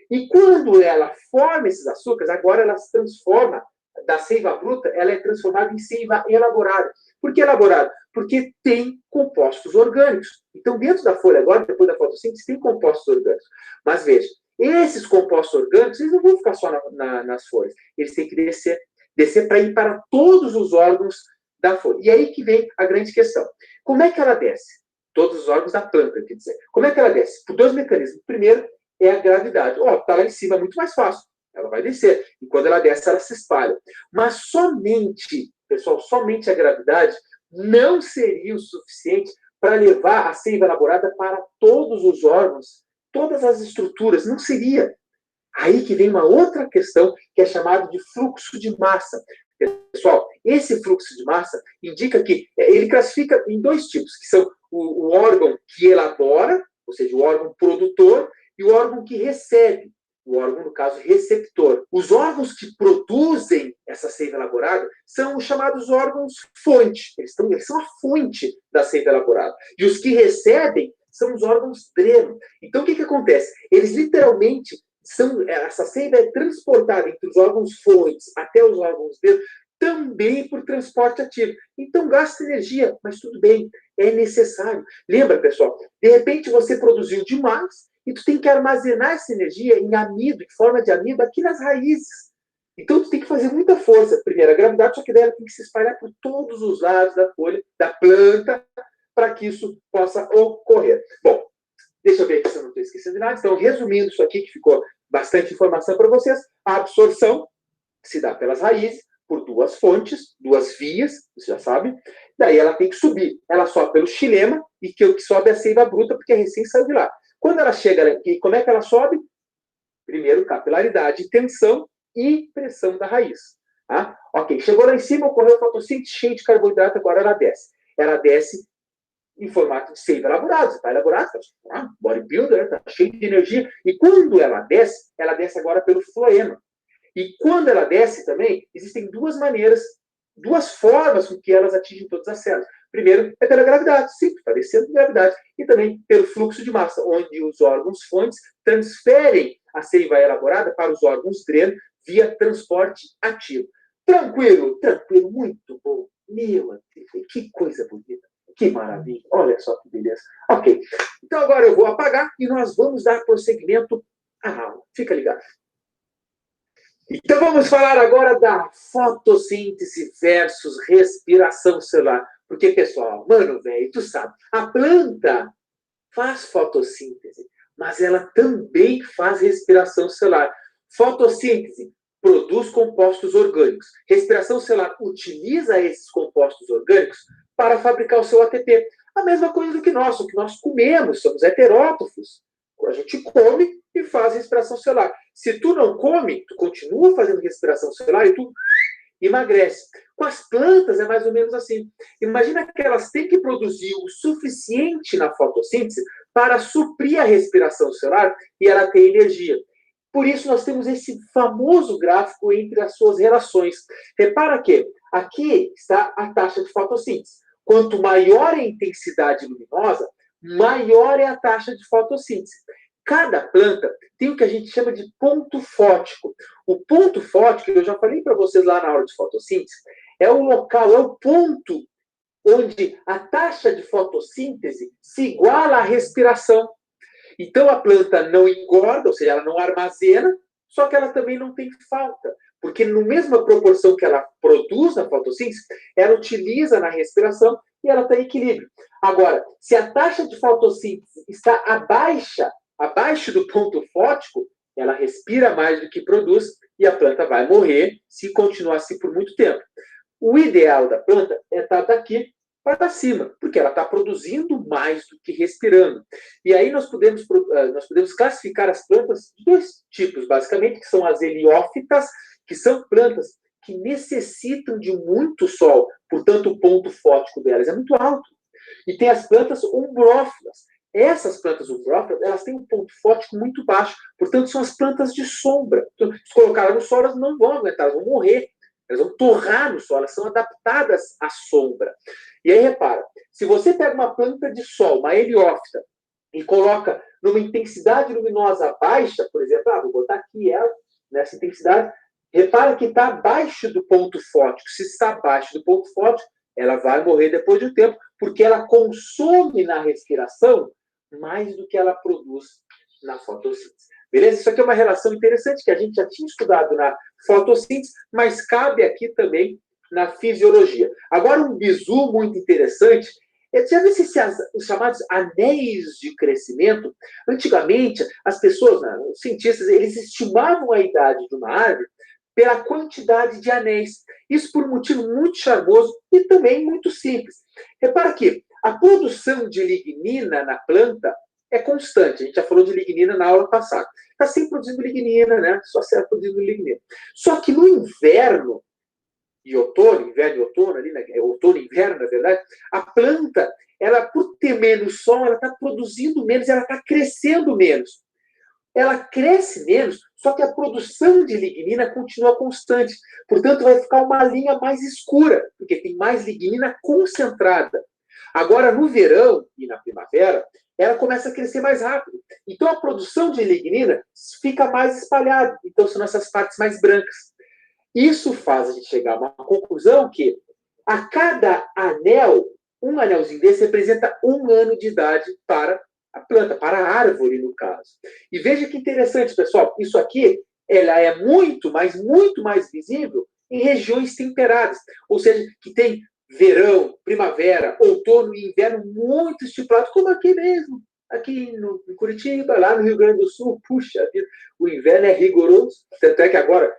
E quando ela forma esses açúcares, agora ela se transforma, da seiva bruta, ela é transformada em seiva elaborada. Por que elaborada? Porque tem compostos orgânicos. Então, dentro da folha agora, depois da fotossíntese, tem compostos orgânicos. Mas veja, esses compostos orgânicos, eles não vão ficar só nas folhas. Eles têm que descer para ir para todos os órgãos da folha. E aí que vem a grande questão. Como é que ela desce? Todos os órgãos da planta, quer dizer. Como é que ela desce? Por dois mecanismos. O primeiro é a gravidade. Está lá em cima, é muito mais fácil. Ela vai descer. E quando ela desce, ela se espalha. Mas somente, pessoal, somente a gravidade não seria o suficiente para levar a seiva elaborada para todos os órgãos, todas as estruturas. Não seria. Aí que vem uma outra questão, que é chamada de fluxo de massa. Pessoal, esse fluxo de massa indica que ele classifica em dois tipos, que são o órgão que elabora, ou seja, o órgão produtor, e o órgão que recebe, o órgão, no caso, receptor. Os órgãos que produzem essa seiva elaborada são os chamados órgãos-fonte. Eles são a fonte da seiva elaborada. E os que recebem são os órgãos-dreno. Então, o que acontece? Eles, literalmente, essa seiva é transportada entre os órgãos-fontes até os órgãos-dreno também por transporte ativo. Então, gasta energia, mas tudo bem, é necessário. Lembra, pessoal? De repente, você produziu demais e tu tem que armazenar essa energia em amido, em forma de amido, aqui nas raízes. Então, tu tem que fazer muita força. Primeiro, a gravidade, só que daí ela tem que se espalhar por todos os lados da folha, da planta, para que isso possa ocorrer. Bom, deixa eu ver aqui se eu não estou esquecendo de nada. Então, resumindo isso aqui, que ficou bastante informação para vocês, a absorção se dá pelas raízes, por duas fontes, duas vias, você já sabe. Daí ela tem que subir. Ela sobe pelo xilema, e que o que sobe é a seiva bruta, porque recém saiu de lá. Quando ela chega aqui, como é que ela sobe? Primeiro, capilaridade, tensão e pressão da raiz. Tá? Ok, chegou lá em cima, ocorreu a fotossíntese cheia de carboidrato, agora ela desce. Ela desce em formato de seiva elaborada. Você está elaborado, está bodybuilder, está cheio de energia. E quando ela desce agora pelo floema. E quando ela desce também, existem duas maneiras, duas formas com que elas atingem todas as células. Primeiro é pela gravidade, sim, está descendo de gravidade. E também pelo fluxo de massa, onde os órgãos-fontes transferem a seiva elaborada para os órgãos-dreno via transporte ativo. Tranquilo? Tranquilo, muito bom. Meu Deus, que coisa bonita. Que maravilha. Olha só que beleza. Ok. Então agora eu vou apagar e nós vamos dar prosseguimento à aula. Fica ligado. Então vamos falar agora da fotossíntese versus respiração celular. Porque, pessoal, mano, velho, tu sabe, a planta faz fotossíntese, mas ela também faz respiração celular. Fotossíntese produz compostos orgânicos. Respiração celular utiliza esses compostos orgânicos para fabricar o seu ATP. A mesma coisa do que nós, o que nós comemos, somos heterótrofos. A gente come e faz respiração celular. Se tu não come, tu continua fazendo respiração celular e tu emagrece. Com as plantas é mais ou menos assim. Imagina que elas têm que produzir o suficiente na fotossíntese para suprir a respiração celular e ela ter energia. Por isso, nós temos esse famoso gráfico entre as suas relações. Repara que aqui está a taxa de fotossíntese. Quanto maior é a intensidade luminosa, maior é a taxa de fotossíntese. Cada planta tem o que a gente chama de ponto fótico. O ponto fótico, eu já falei para vocês lá na aula de fotossíntese, é o local, é o ponto onde a taxa de fotossíntese se iguala à respiração. Então, a planta não engorda, ou seja, ela não armazena, só que ela também não tem falta. Porque, na mesma proporção que ela produz na fotossíntese, ela utiliza na respiração e ela está em equilíbrio. Agora, se a taxa de fotossíntese está abaixo do ponto fótico, ela respira mais do que produz e a planta vai morrer se continuar assim por muito tempo. O ideal da planta é estar daqui para cima, porque ela está produzindo mais do que respirando. E aí nós podemos classificar as plantas de dois tipos, basicamente, que são as heliófitas, que são plantas que necessitam de muito sol, portanto o ponto fótico delas é muito alto. E tem as plantas umbrófilas. Essas plantas umbrófilas, elas têm um ponto fótico muito baixo, portanto são as plantas de sombra. Então, se colocar no sol, elas não vão aguentar, elas vão morrer. Elas vão torrar no sol, elas são adaptadas à sombra. E aí, repara, se você pega uma planta de sol, uma heliófita, e coloca numa intensidade luminosa baixa, por exemplo, vou botar aqui ela, nessa intensidade, repara que está abaixo do ponto fótico. Se está abaixo do ponto fótico, ela vai morrer depois de um tempo, porque ela consome na respiração mais do que ela produz na fotossíntese. Beleza? Isso aqui é uma relação interessante que a gente já tinha estudado na fotossíntese, mas cabe aqui também na fisiologia. Agora, um bizu muito interessante é, já viu os chamados anéis de crescimento? Antigamente, as pessoas, os cientistas, eles estimavam a idade de uma árvore pela quantidade de anéis. Isso por um motivo muito charmoso e também muito simples. Repara que a produção de lignina na planta é constante. A gente já falou de lignina na aula passada. Está sempre produzindo lignina, né? Só serve produzindo lignina. Só que no inverno e outono, inverno e outono, ali, né? Outono e inverno, na verdade, a planta, ela, por ter menos sol, ela está produzindo menos, ela está crescendo menos. Ela cresce menos, só que a produção de lignina continua constante. Portanto, vai ficar uma linha mais escura, porque tem mais lignina concentrada. Agora, no verão e na primavera, ela começa a crescer mais rápido. Então, a produção de lignina fica mais espalhada. Então, são essas partes mais brancas. Isso faz a gente chegar a uma conclusão que a cada anel, um anelzinho desse representa 1 ano de idade para a planta, para a árvore, no caso. E veja que interessante, pessoal. Isso aqui, ela é muito mais visível em regiões temperadas. Ou seja, que tem verão, primavera, outono e inverno muito estipulado, como aqui mesmo. Aqui em Curitiba, lá no Rio Grande do Sul, puxa vida, o inverno é rigoroso. Tanto é que agora,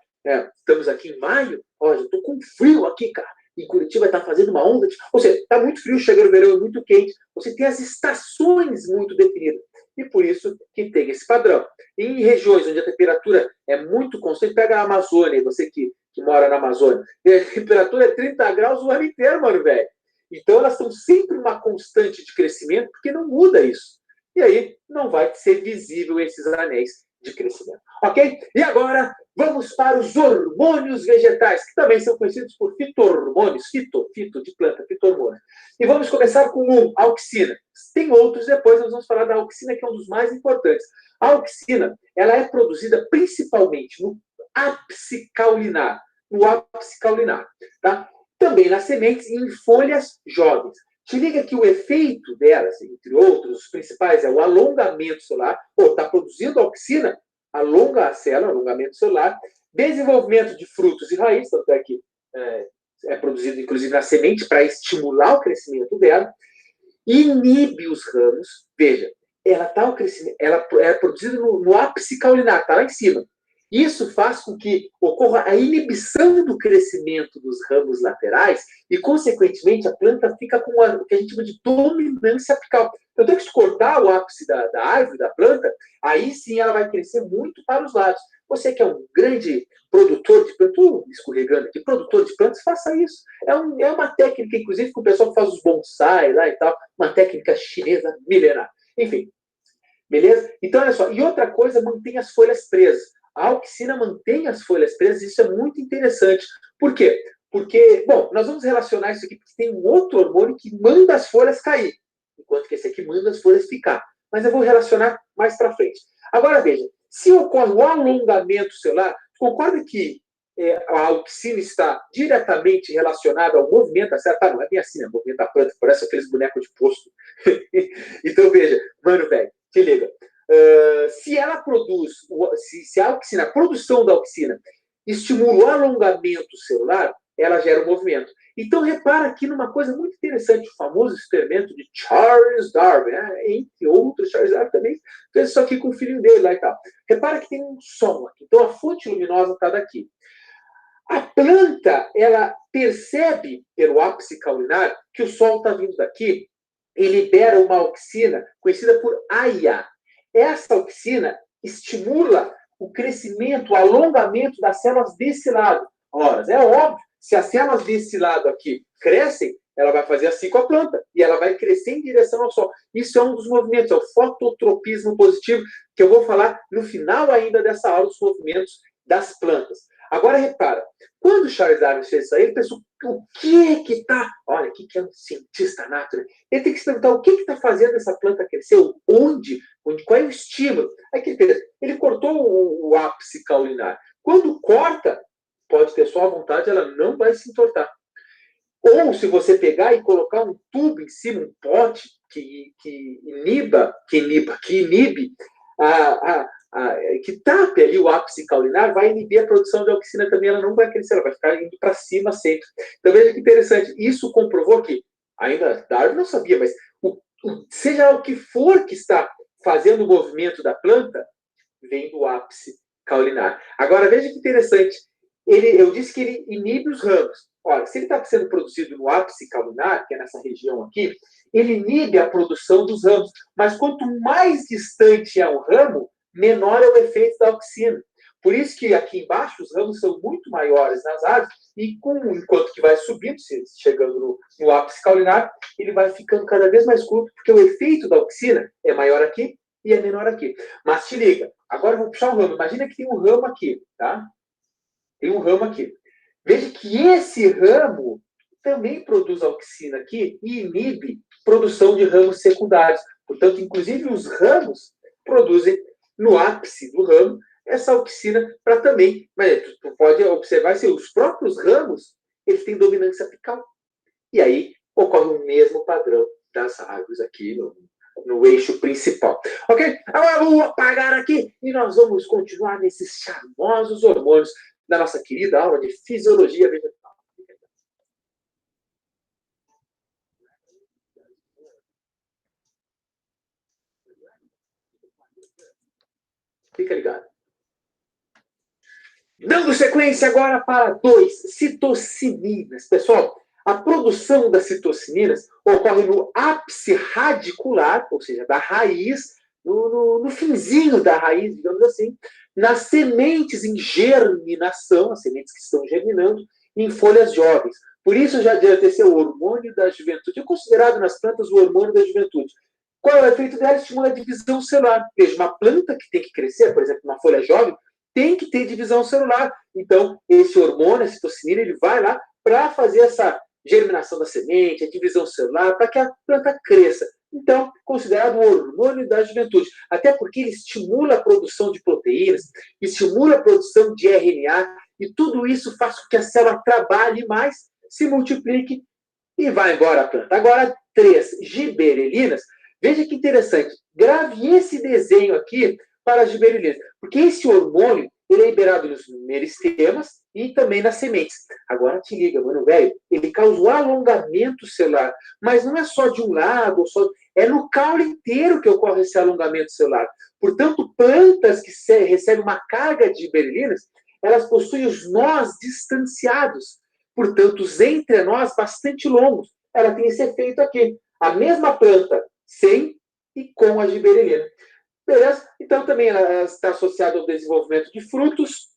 estamos aqui em maio, olha, eu estou com frio aqui, cara. Em Curitiba está fazendo uma onda. Ou seja, está muito frio, chegando o verão, é muito quente. Você tem as estações muito definidas. E por isso que tem esse padrão. Em regiões onde a temperatura é muito constante, pega a Amazônia, você que mora na Amazônia, a temperatura é 30 graus o ano inteiro, mano, velho. Então, elas estão sempre uma constante de crescimento, porque não muda isso. E aí, não vai ser visível esses anéis de crescimento. Ok? E agora, vamos para os hormônios vegetais, que também são conhecidos por fito-hormônios, fito de planta, fito-hormônios. E vamos começar com a auxina. Tem outros depois, nós vamos falar da auxina, que é um dos mais importantes. A auxina, ela é produzida principalmente no ápice caulinar, tá? Também nas sementes e em folhas jovens. Se liga que o efeito delas, entre outros, os principais, é o alongamento celular, está produzindo auxina, alonga a célula, alongamento celular, desenvolvimento de frutos e raízes, tanto é que é produzido, inclusive, na semente, para estimular o crescimento dela, inibe os ramos, veja, ela é produzida no ápice caulinar, está lá em cima. Isso faz com que ocorra a inibição do crescimento dos ramos laterais e, consequentemente, a planta fica com o que a gente chama de dominância apical. Então, se cortar o ápice da árvore, da planta, aí sim ela vai crescer muito para os lados. Você que é um grande produtor de plantas, escorregando aqui, produtor de plantas, faça isso. É uma técnica, inclusive, que o pessoal que faz os bonsai lá e tal, uma técnica chinesa milenar. Enfim, beleza? Então, olha só. E outra coisa, mantém as folhas presas. a auxina mantém as folhas presas, isso é muito interessante. Por quê? Porque, bom, nós vamos relacionar isso aqui, porque tem um outro hormônio que manda as folhas cair, enquanto que esse aqui manda as folhas ficar. Mas eu vou relacionar mais para frente. Agora, veja, se ocorre o alongamento celular, concorda que a auxina está diretamente relacionada ao movimento da célula? Não é bem assim, né? O movimento da planta, parece aqueles bonecos de posto. Então, veja, mano, velho, se liga. Se ela produz, se a auxina, a produção da auxina estimula o alongamento celular, ela gera o movimento. Então, repara aqui numa coisa muito interessante, o famoso experimento de Charles Darwin, né? Entre outros, Charles Darwin também fez isso aqui com o filho dele lá e tal. Repara que tem um som aqui, então a fonte luminosa está daqui. A planta, ela percebe pelo ápice caulinar que o sol está vindo daqui e libera uma auxina conhecida por AIA. Essa auxina estimula o crescimento, o alongamento das células desse lado. Ora, é óbvio, se as células desse lado aqui crescem, ela vai fazer assim com a planta e ela vai crescer em direção ao sol. Isso é um dos movimentos, é o fototropismo positivo, que eu vou falar no final ainda dessa aula dos movimentos das plantas. Agora, repara, quando Charles Darwin fez isso aí, ele pensou, o que que está... Olha, aqui que é um cientista nato, né? Ele tem que se perguntar o que está fazendo essa planta crescer, onde, qual é o estímulo. Aí que ele fez? Ele cortou o ápice caulinar. Quando corta, pode ter só a vontade, ela não vai se entortar. Ou se você pegar e colocar um tubo em cima, um pote que inibe que tape ali o ápice caulinar, vai inibir a produção de auxina também, ela não vai crescer, ela vai ficar indo para cima sempre. Então veja que interessante, isso comprovou que, ainda Darwin não sabia, mas seja o que for que está fazendo o movimento da planta, vem do ápice caulinar. Agora veja que interessante, eu disse que ele inibe os ramos. Olha, se ele está sendo produzido no ápice caulinar, que é nessa região aqui, ele inibe a produção dos ramos. Mas quanto mais distante é o ramo, menor é o efeito da auxina. Por isso que aqui embaixo os ramos são muito maiores nas árvores e enquanto que vai subindo, chegando no ápice caulinar, ele vai ficando cada vez mais curto, porque o efeito da auxina é maior aqui e é menor aqui. Mas te liga, agora eu vou puxar um ramo. Imagina que tem um ramo aqui, tá? Tem um ramo aqui. Veja que esse ramo também produz auxina aqui e inibe produção de ramos secundários. Portanto, inclusive os ramos produzem no ápice do ramo essa auxina para também. Mas tu pode observar se os próprios ramos eles têm dominância apical. E aí ocorre o mesmo padrão das árvores aqui no eixo principal. Ok? Agora vou apagar aqui e nós vamos continuar nesses charmosos hormônios da nossa querida aula de fisiologia vegetal. Fica ligado. Dando sequência agora para 2, citocininas. Pessoal, a produção das citocininas ocorre no ápice radicular, ou seja, da raiz, no finzinho da raiz, digamos assim, nas sementes em germinação, as sementes que estão germinando, em folhas jovens. Por isso já deve ser o hormônio da juventude. É considerado nas plantas o hormônio da juventude. Qual é o efeito dela? Estimula a divisão celular. Veja, uma planta que tem que crescer, por exemplo, uma folha jovem, tem que ter divisão celular. Então, esse hormônio, a citocinina, ele vai lá para fazer essa germinação da semente, a divisão celular, para que a planta cresça. Então, considerado o hormônio da juventude. Até porque ele estimula a produção de proteínas, estimula a produção de RNA, e tudo isso faz com que a célula trabalhe mais, se multiplique e vá embora a planta. Agora, 3, giberelinas. Veja que interessante. Grave esse desenho aqui para as giberelinas. Porque esse hormônio ele é liberado nos meristemas e também nas sementes. Agora te liga, mano, velho. Ele causa o alongamento celular. Mas não é só de um lado, é no caule inteiro que ocorre esse alongamento celular. Portanto, plantas que recebem uma carga de giberelinas, elas possuem os nós distanciados. Portanto, os entrenós bastante longos. Ela tem esse efeito aqui. A mesma planta sem e com a giberelina. Beleza? Então, também ela está associada ao desenvolvimento de frutos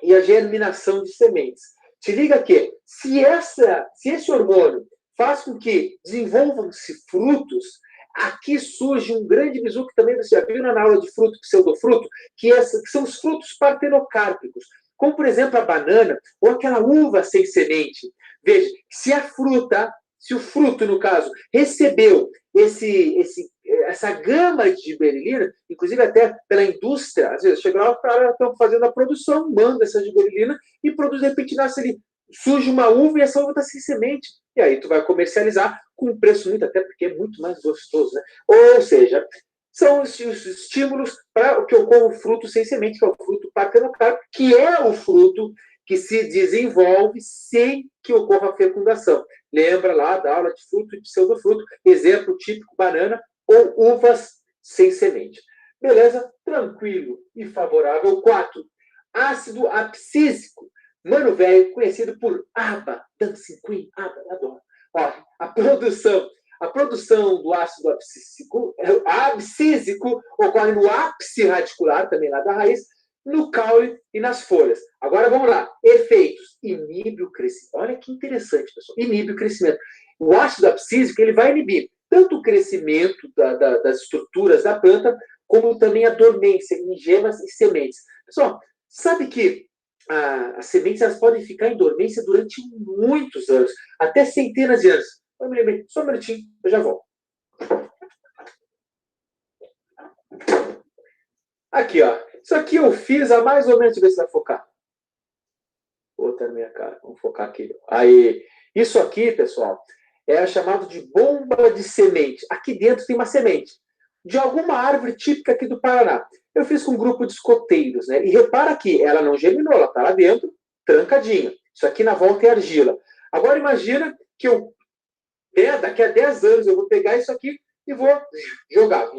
e à germinação de sementes. Te liga que, se esse hormônio faz com que desenvolvam-se frutos, aqui surge um grande bizu que também você já viu na aula de fruto e pseudofruto, que são os frutos partenocárpicos, como, por exemplo, a banana ou aquela uva sem semente. Veja, se o fruto, no caso, recebeu essa gama de giberelina, inclusive até pela indústria, às vezes chega lá, os caras estão fazendo a produção, manda essa giberelina e produz, de repente, nasce ali, surge uma uva e essa uva está sem semente. E aí tu vai comercializar com um preço muito, até porque é muito mais gostoso, né? Ou seja, são os estímulos para que ocorra o fruto sem semente, que é o fruto partenocárpico, que é o fruto que se desenvolve sem que ocorra a fecundação. Lembra lá da aula de fruto e pseudofruto, exemplo típico, banana ou uvas sem semente. Beleza? Tranquilo e favorável. 4. Ácido abscísico. Mano velho, conhecido por ABA, Dancing Queen, ABA, adoro. Ó, a produção do ácido abscísico ocorre no ápice radicular, também lá da raiz, no caule e nas folhas. Agora vamos lá. Efeitos. Inibe o crescimento. Olha que interessante, pessoal. Inibe o crescimento. O ácido abscísico ele vai inibir tanto o crescimento das estruturas da planta, como também a dormência em gemas e sementes. Pessoal, sabe que as sementes elas podem ficar em dormência durante muitos anos, até centenas de anos. Só um minutinho, eu já volto. Aqui, ó. Isso aqui eu fiz há mais ou menos, deixa eu ver se vai focar. Outra na minha cara. Vamos focar aqui. Aí, isso aqui, pessoal, é chamado de bomba de semente. Aqui dentro tem uma semente de alguma árvore típica aqui do Paraná. Eu fiz com um grupo de escoteiros, né? E repara que ela não germinou, ela está lá dentro, trancadinha. Isso aqui na volta é argila. Agora imagina que daqui a 10 anos eu vou pegar isso aqui e vou jogar.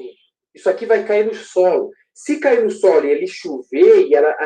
Isso aqui vai cair no solo. Se cair no solo e ele chover e ela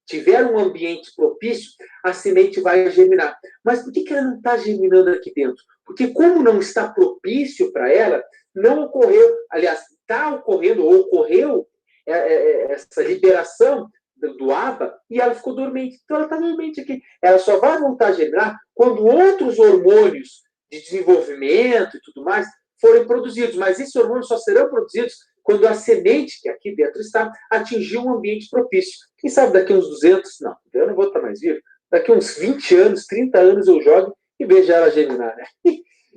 tiver um ambiente propício, a semente vai germinar. Mas por que ela não está germinando aqui dentro? Porque como não está propício para ela, não ocorreu, aliás, está ocorrendo ou ocorreu essa liberação do ABA e ela ficou dormente. Então ela está dormente aqui. Ela só vai voltar a germinar quando outros hormônios de desenvolvimento e tudo mais forem produzidos. Mas esses hormônios só serão produzidos quando a semente que aqui dentro está atingir um ambiente propício. Quem sabe daqui a uns 200, não, eu não vou estar mais vivo, daqui a uns 20 anos, 30 anos eu jogo e vejo ela germinar, né?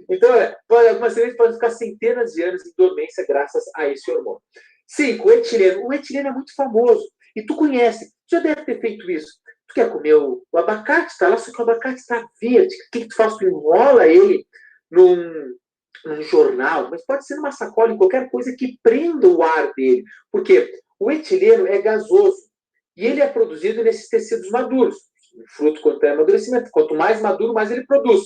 Então, algumas sementes podem ficar centenas de anos em dormência graças a esse hormônio. 5. O etileno. O etileno é muito famoso. E tu conhece, tu já deve ter feito isso. Tu quer comer o abacate, está lá, só que o abacate está verde. O que tu faz? Tu enrola ele num jornal, mas pode ser numa sacola, em qualquer coisa que prenda o ar dele. Porque o etileno é gasoso. E ele é produzido nesses tecidos maduros. O fruto, quanto é amadurecimento, quanto mais maduro, mais ele produz.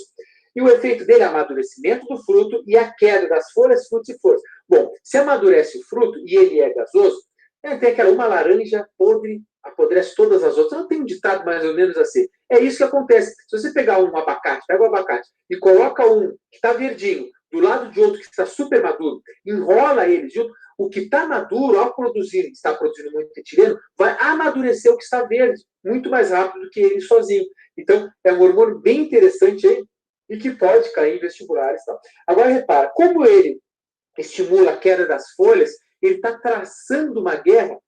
E o efeito dele é amadurecimento do fruto e a queda das folhas, frutos e flores. Bom, se amadurece o fruto e ele é gasoso, tem aquela uma laranja podre, apodrece todas as outras. Não tem um ditado mais ou menos assim. É isso que acontece. Se você pegar um abacate, pega o abacate e coloca um que está verdinho do lado de outro que está super maduro, enrola eles junto, o que está maduro, ao produzir, está produzindo muito etileno, vai amadurecer o que está verde, muito mais rápido do que ele sozinho. Então, é um hormônio bem interessante aí, e que pode cair em vestibulares. Tal. Agora, repara, como ele estimula a queda das folhas, ele está traçando uma guerra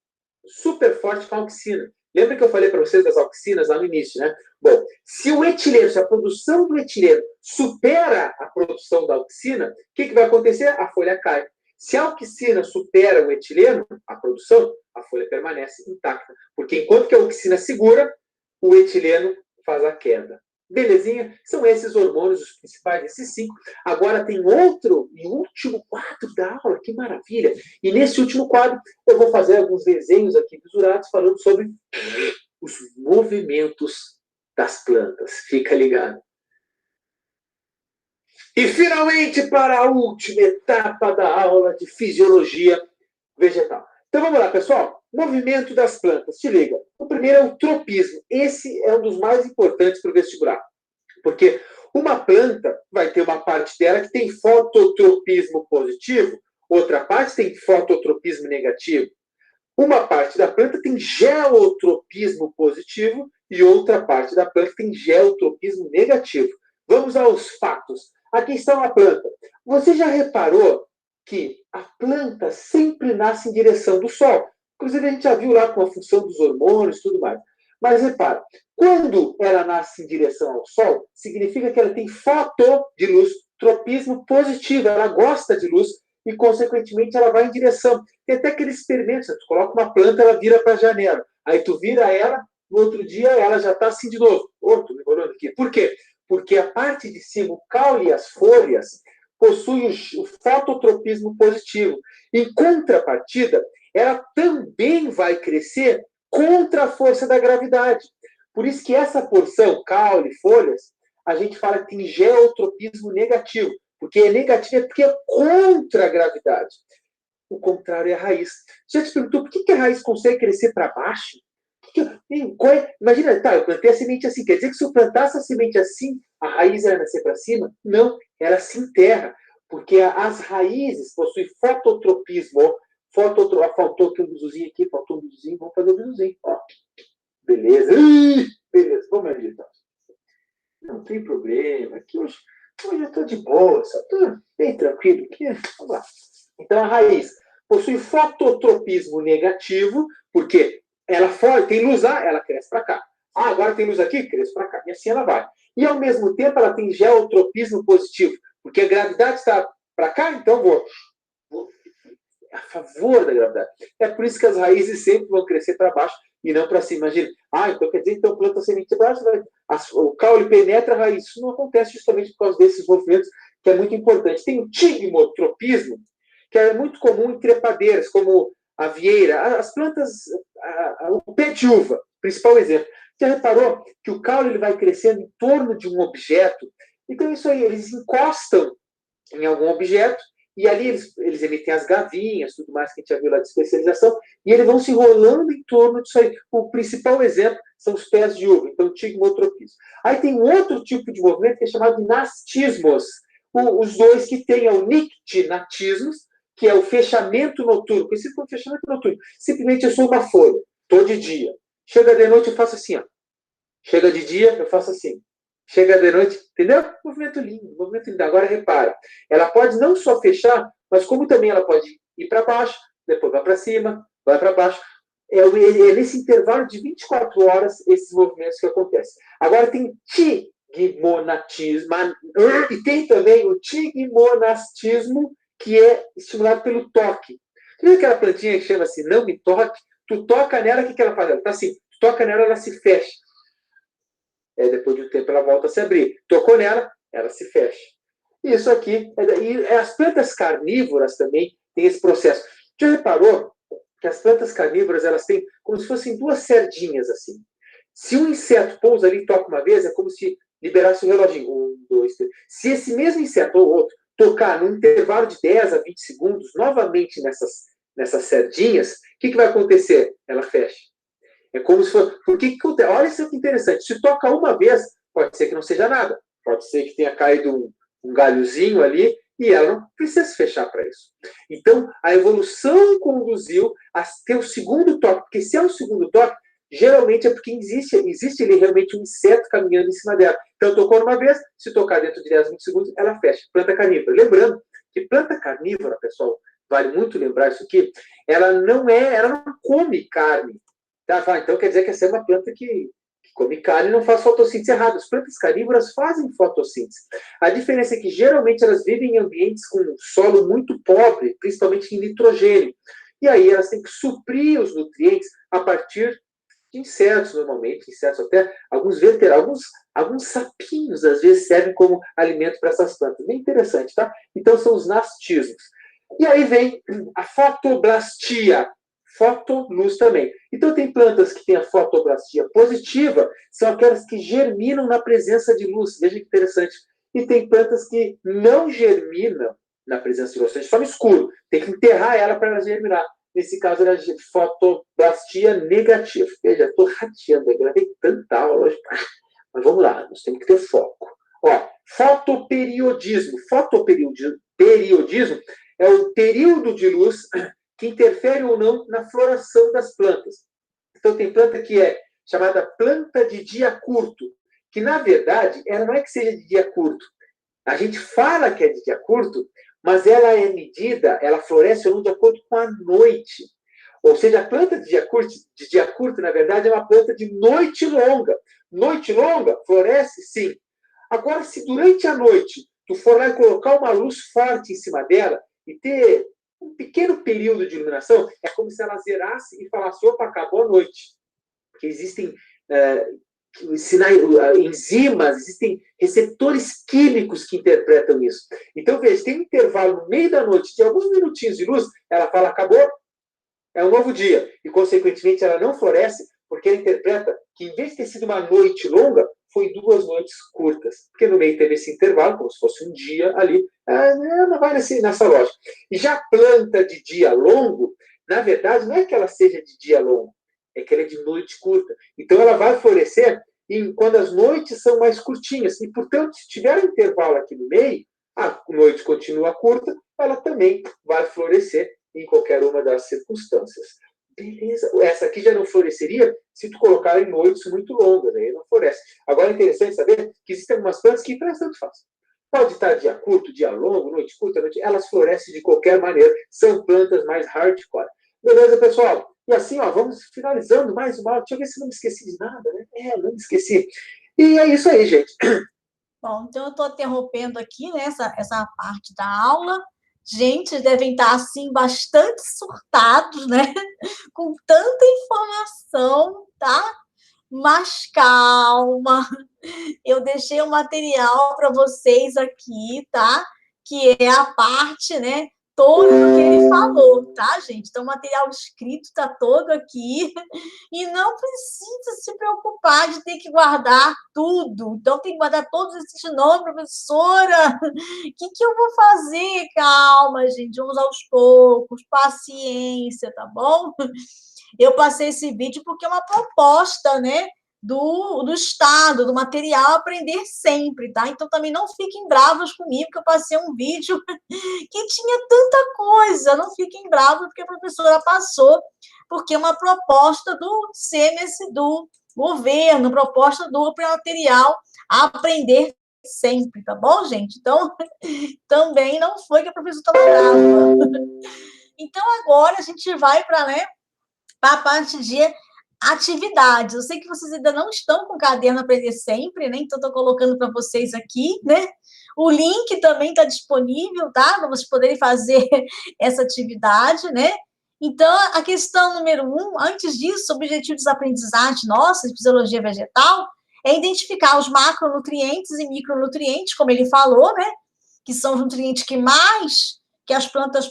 super forte com a auxina. Lembra que eu falei para vocês das auxinas lá no início, né? Bom, se a produção do etileno supera a produção da auxina, o que vai acontecer? A folha cai. Se a auxina supera o etileno, a produção, a folha permanece intacta. Porque enquanto que a auxina segura, o etileno faz a queda. Belezinha? São esses hormônios, os principais, esses 5. Agora tem outro e último quadro da aula, que maravilha! E nesse último quadro, eu vou fazer alguns desenhos aqui visurados falando sobre os movimentos das plantas. Fica ligado. E finalmente, para a última etapa da aula de fisiologia vegetal. Então vamos lá, pessoal. Movimento das plantas. Te liga. O primeiro é o tropismo. Esse é um dos mais importantes para o vestibular. Porque uma planta vai ter uma parte dela que tem fototropismo positivo, outra parte tem fototropismo negativo. Uma parte da planta tem geotropismo positivo e outra parte da planta tem geotropismo negativo. Vamos aos fatos. Aqui está uma planta. Você já reparou que a planta sempre nasce em direção do Sol. Inclusive, a gente já viu lá com a função dos hormônios e tudo mais. Mas repara, quando ela nasce em direção ao Sol, significa que ela tem foto de luz, tropismo positivo, ela gosta de luz e, consequentemente, ela vai em direção. Tem até aquele experimento, tu coloca uma planta, ela vira para a janela. Aí tu vira ela, no outro dia ela já está assim de novo. Tô me enrolando aqui. Por quê? Porque a parte de cima, o caule e as folhas, possuem o fototropismo positivo. Em contrapartida, ela também vai crescer contra a força da gravidade. Por isso que essa porção, caule, folhas, a gente fala que tem geotropismo negativo. Porque é negativo, é porque é contra a gravidade. O contrário é a raiz. Já te perguntou por que a raiz consegue crescer para baixo? Imagina, tá, eu plantei a semente assim. Quer dizer que se eu plantasse a semente assim, a raiz ia nascer para cima? Não, ela se enterra. Porque as raízes possuem fototropismo. Faltou aqui um bizuzinho aqui, faltou um bizuzinho. Vamos fazer o bizuzinho. Ó. Beleza. Beleza, vamos ali, então. Não tem problema. Aqui hoje eu estou de boa, só estou bem tranquilo aqui. Vamos lá. Então, a raiz possui fototropismo negativo, porque ela tem luz lá, ela cresce para cá. Ah, agora tem luz aqui, cresce para cá. E assim ela vai. E, ao mesmo tempo, ela tem geotropismo positivo, porque a gravidade está para cá, então vou a favor da gravidade. É por isso que as raízes sempre vão crescer para baixo e não para cima. Imagina, então quer dizer, então planta a semente para baixo, o caule penetra a raiz. Isso não acontece justamente por causa desses movimentos, que é muito importante. Tem o tigmotropismo, que é muito comum em trepadeiras, como a vieira, as plantas, o pé de uva, principal exemplo. Já reparou que o caule ele vai crescendo em torno de um objeto? Então, isso aí, eles encostam em algum objeto, e ali eles emitem as gavinhas, tudo mais que a gente já viu lá de especialização, e eles vão se enrolando em torno disso aí. O principal exemplo são os pés de uva, então tigmotropismo. Aí tem um outro tipo de movimento que é chamado de nastismos. Os dois que tem é o nictinatismos, que é o fechamento noturno, conhecido como fechamento noturno. Simplesmente eu sou uma folha, estou de dia. Chega de noite, eu faço assim, ó. Chega de dia, eu faço assim. Chega de noite, entendeu? Movimento lindo, movimento lindo. Agora, repara, ela pode não só fechar, mas como também ela pode ir para baixo, depois vai para cima, vai para baixo. É nesse intervalo de 24 horas esses movimentos que acontecem. Agora tem tigmonatismo, e tem também o tigmonastismo, que é estimulado pelo toque. Tu viu aquela plantinha que chama-se não me toque? Tu toca nela, o que ela faz? Ela tá assim, tu toca nela, ela se fecha. Depois de um tempo ela volta a se abrir. Tocou nela, ela se fecha. Isso aqui, as plantas carnívoras também têm esse processo. Já reparou que as plantas carnívoras, elas têm como se fossem duas sardinhas assim. Se um inseto pousa ali e toca uma vez, é como se liberasse o reloginho. 1, 2, 3. Se esse mesmo inseto ou outro tocar num intervalo de 10 a 20 segundos, novamente nessas sardinhas, o que vai acontecer? Ela fecha. É como se fosse... Olha isso que interessante. Se toca uma vez, pode ser que não seja nada. Pode ser que tenha caído um galhozinho ali e ela não precisa se fechar para isso. Então, a evolução conduziu a ter o segundo toque. Porque se é o segundo toque, geralmente é porque existe ali realmente um inseto caminhando em cima dela. Então, tocou uma vez, se tocar dentro de 10, 20 segundos, ela fecha. Planta carnívora. Lembrando que planta carnívora, pessoal, vale muito lembrar isso aqui, ela não come carne. Tá? Então, quer dizer que essa é uma planta que come carne e não faz fotossíntese errada. As plantas carnívoras fazem fotossíntese. A diferença é que, geralmente, elas vivem em ambientes com solo muito pobre, principalmente em nitrogênio. E aí elas têm que suprir os nutrientes a partir de insetos, normalmente, insetos até, alguns vertebrados, alguns sapinhos, às vezes, servem como alimento para essas plantas. Bem interessante, tá? Então, são os nastismos. E aí vem a fotoblastia, fotoluz também. Então, tem plantas que têm a fotoblastia positiva, são aquelas que germinam na presença de luz. Veja que interessante. E tem plantas que não germinam na presença de luz, ou seja, só no escuro. Tem que enterrar ela para ela germinar. Nesse caso, era fotoblastia negativa. Veja, estou rateando, eu gravei tanta aula hoje. Mas vamos lá, nós temos que ter foco. Fotoperiodismo. Fotoperiodismo é o período de luz que interfere ou não na floração das plantas. Então, tem planta que é chamada planta de dia curto, que, na verdade, ela não é que seja de dia curto. A gente fala que é de dia curto mas ela é medida, ela floresce ou não de acordo com a noite. Ou seja, a planta de dia curto, na verdade, é uma planta de noite longa. Noite longa, floresce, sim. Agora, se durante a noite tu for lá e colocar uma luz forte em cima dela e ter um pequeno período de iluminação, é como se ela zerasse e falasse, opa, acabou a noite. Porque existem enzimas, existem receptores químicos que interpretam isso. Então, veja, tem um intervalo no meio da noite de alguns minutinhos de luz, ela fala, acabou, é um novo dia. E, consequentemente, ela não floresce, porque ela interpreta que, em vez de ter sido uma noite longa, foi 2 noites curtas. Porque no meio teve esse intervalo, como se fosse um dia ali. Não vai nessa lógica. E já a planta de dia longo, na verdade, não é que ela seja de dia longo, é que ela é de noite curta. Então, ela vai florescer quando as noites são mais curtinhas. E, portanto, se tiver um intervalo aqui no meio, a noite continua curta, ela também vai florescer em qualquer uma das circunstâncias. Beleza. Essa aqui já não floresceria se tu colocar em noites muito longas, aí não floresce. Agora é interessante saber que existem algumas plantas que faz tanto faz. Pode estar dia curto, dia longo, noite curta, elas florescem de qualquer maneira. São plantas mais hardcore. Beleza, pessoal? E assim, ó, vamos finalizando mais uma aula. Deixa eu ver se não me esqueci de nada, né? Não me esqueci. E é isso aí, gente. Bom, então eu estou interrompendo aqui, né, essa parte da aula. Gente, devem estar, assim, bastante surtados, né? Com tanta informação, tá? Mas calma, eu deixei um material para vocês aqui, tá? Que é a parte, né? Todo o que ele falou, tá, gente? Então, o material escrito está todo aqui e não precisa se preocupar de ter que guardar tudo. Então, tem que guardar todos esses nomes, professora. O que eu vou fazer? Calma, gente, vamos aos poucos, paciência, tá bom? Eu passei esse vídeo porque é uma proposta, né? Do Estado, do material Aprender Sempre, tá? Então, também não fiquem bravos comigo, que eu passei um vídeo que tinha tanta coisa. Não fiquem bravos, porque a professora passou, porque é uma proposta do CMS, do governo, proposta do material Aprender Sempre, tá bom, gente? Então, também não foi que a professora estava brava. Então, agora a gente vai para, né, a parte de atividades. Eu sei que vocês ainda não estão com o caderno Aprender Sempre, né? Então, estou colocando para vocês aqui, né? O link também está disponível, tá? Para vocês poderem fazer essa atividade, né? Então, a questão número 1, antes disso, o objetivo dos aprendizagens nossas de fisiologia vegetal é identificar os macronutrientes e micronutrientes, como ele falou, né? Que são os nutrientes que as plantas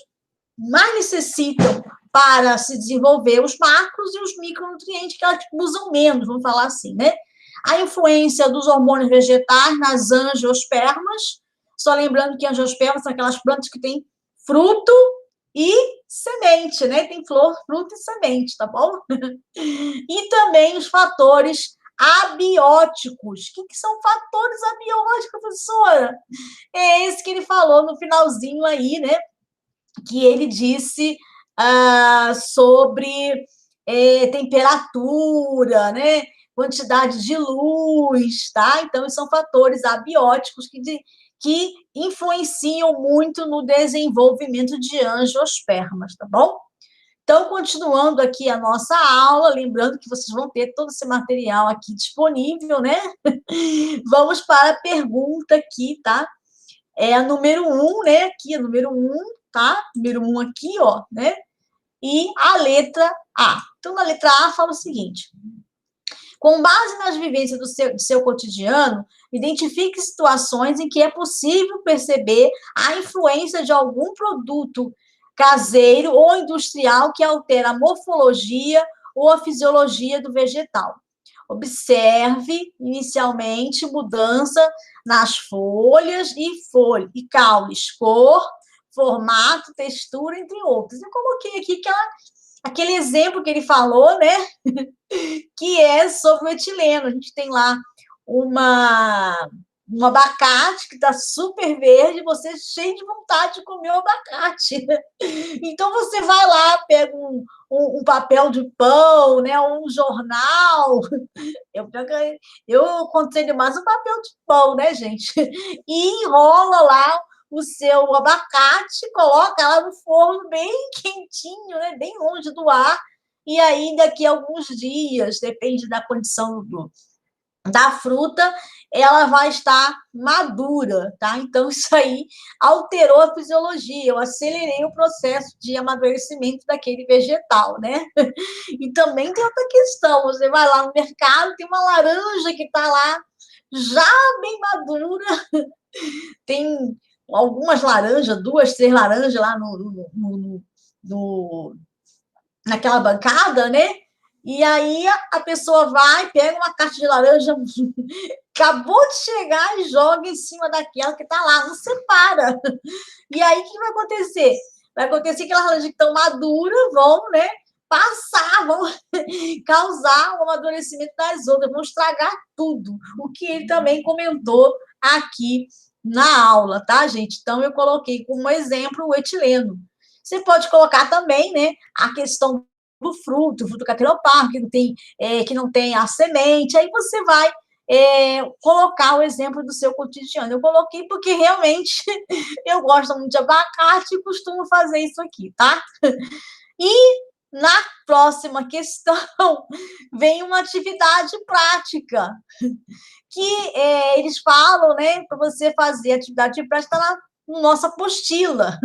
mais necessitam para se desenvolver, os macros e os micronutrientes que elas usam menos, vamos falar assim, né? A influência dos hormônios vegetais nas angiospermas, só lembrando que angiospermas são aquelas plantas que têm fruto e semente, né? Tem flor, fruto e semente, tá bom? E também os fatores abióticos. O que são fatores abióticos, professora? É esse que ele falou no finalzinho aí, né? Que ele disse sobre temperatura, né? Quantidade de luz, tá? Então, são fatores abióticos que influenciam muito no desenvolvimento de angiospermas, tá bom? Então, continuando aqui a nossa aula, lembrando que vocês vão ter todo esse material aqui disponível, né? Vamos para a pergunta aqui, tá? É a número 1, né? Aqui, a número 1, tá? Número 1 aqui, ó, né? E a letra A. Então, na letra A, fala o seguinte: com base nas vivências do seu cotidiano, identifique situações em que é possível perceber a influência de algum produto caseiro ou industrial que altera a morfologia ou a fisiologia do vegetal. Observe, inicialmente, mudança nas folhas e caules, cor, formato, textura, entre outros. Eu coloquei aqui aquele exemplo que ele falou, né? Que é sobre o etileno. A gente tem lá um abacate que está super verde, você é cheio de vontade de comer o abacate. Então, você vai lá, pega um papel de pão, né, um jornal. Eu aconselho mais um papel de pão, né, gente? E enrola lá o seu abacate, coloca lá no forno bem quentinho, né? Bem longe do ar, e aí daqui a alguns dias, depende da condição da fruta, ela vai estar madura, tá? Então, isso aí alterou a fisiologia, eu acelerei o processo de amadurecimento daquele vegetal, né? E também tem outra questão, você vai lá no mercado, tem uma laranja que está lá, já bem madura, tem algumas laranjas, 2, 3 laranjas lá naquela bancada, né? E aí a pessoa vai, pega uma caixa de laranja, acabou de chegar e joga em cima daquela que está lá, não separa. E aí o que vai acontecer? Vai acontecer que as laranjas que estão maduras vão, né, passar, vão causar o amadurecimento das outras, vão estragar tudo. O que ele também comentou aqui na aula, tá, gente? Então, eu coloquei como exemplo o etileno. Você pode colocar também, né, a questão do fruto cateropar, que não tem a semente, aí você vai colocar o exemplo do seu cotidiano. Eu coloquei porque realmente eu gosto muito de abacate e costumo fazer isso aqui, tá? E na próxima questão vem uma atividade prática, que eles falam, né, para você fazer atividade prática, está lá na nossa apostila.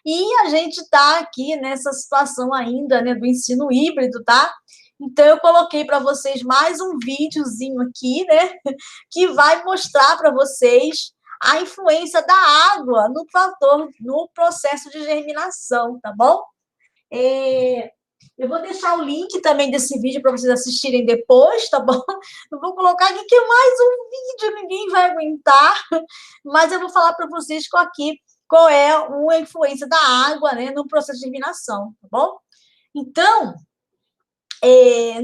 E a gente está aqui nessa situação ainda, né, do ensino híbrido, tá? Então, eu coloquei para vocês mais um videozinho aqui, né, que vai mostrar para vocês a influência da água no processo de germinação, tá bom? Eu vou deixar o link também desse vídeo para vocês assistirem depois, tá bom? Eu vou colocar aqui que é mais um vídeo, ninguém vai aguentar, mas eu vou falar para vocês qual é a influência da água, né, no processo de germinação, tá bom? Então,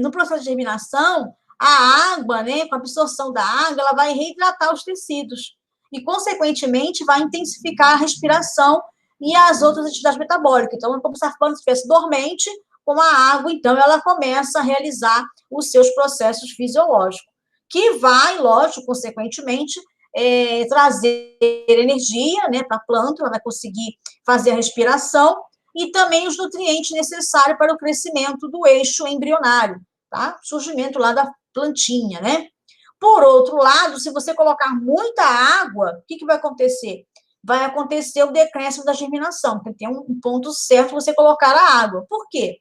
no processo de germinação, a água, né, com a absorção da água, ela vai reidratar os tecidos e, consequentemente, vai intensificar a respiração e as outras atividades metabólicas. Então, como se a espécie dormente, com a água, então, ela começa a realizar os seus processos fisiológicos, que vai, lógico, consequentemente, trazer energia, né, para a planta, ela vai conseguir fazer a respiração, e também os nutrientes necessários para o crescimento do eixo embrionário, tá? Surgimento lá da plantinha, né? Por outro lado, se você colocar muita água, o que vai acontecer? Vai acontecer o decréscimo da germinação, porque tem um ponto certo você colocar a água. Por quê?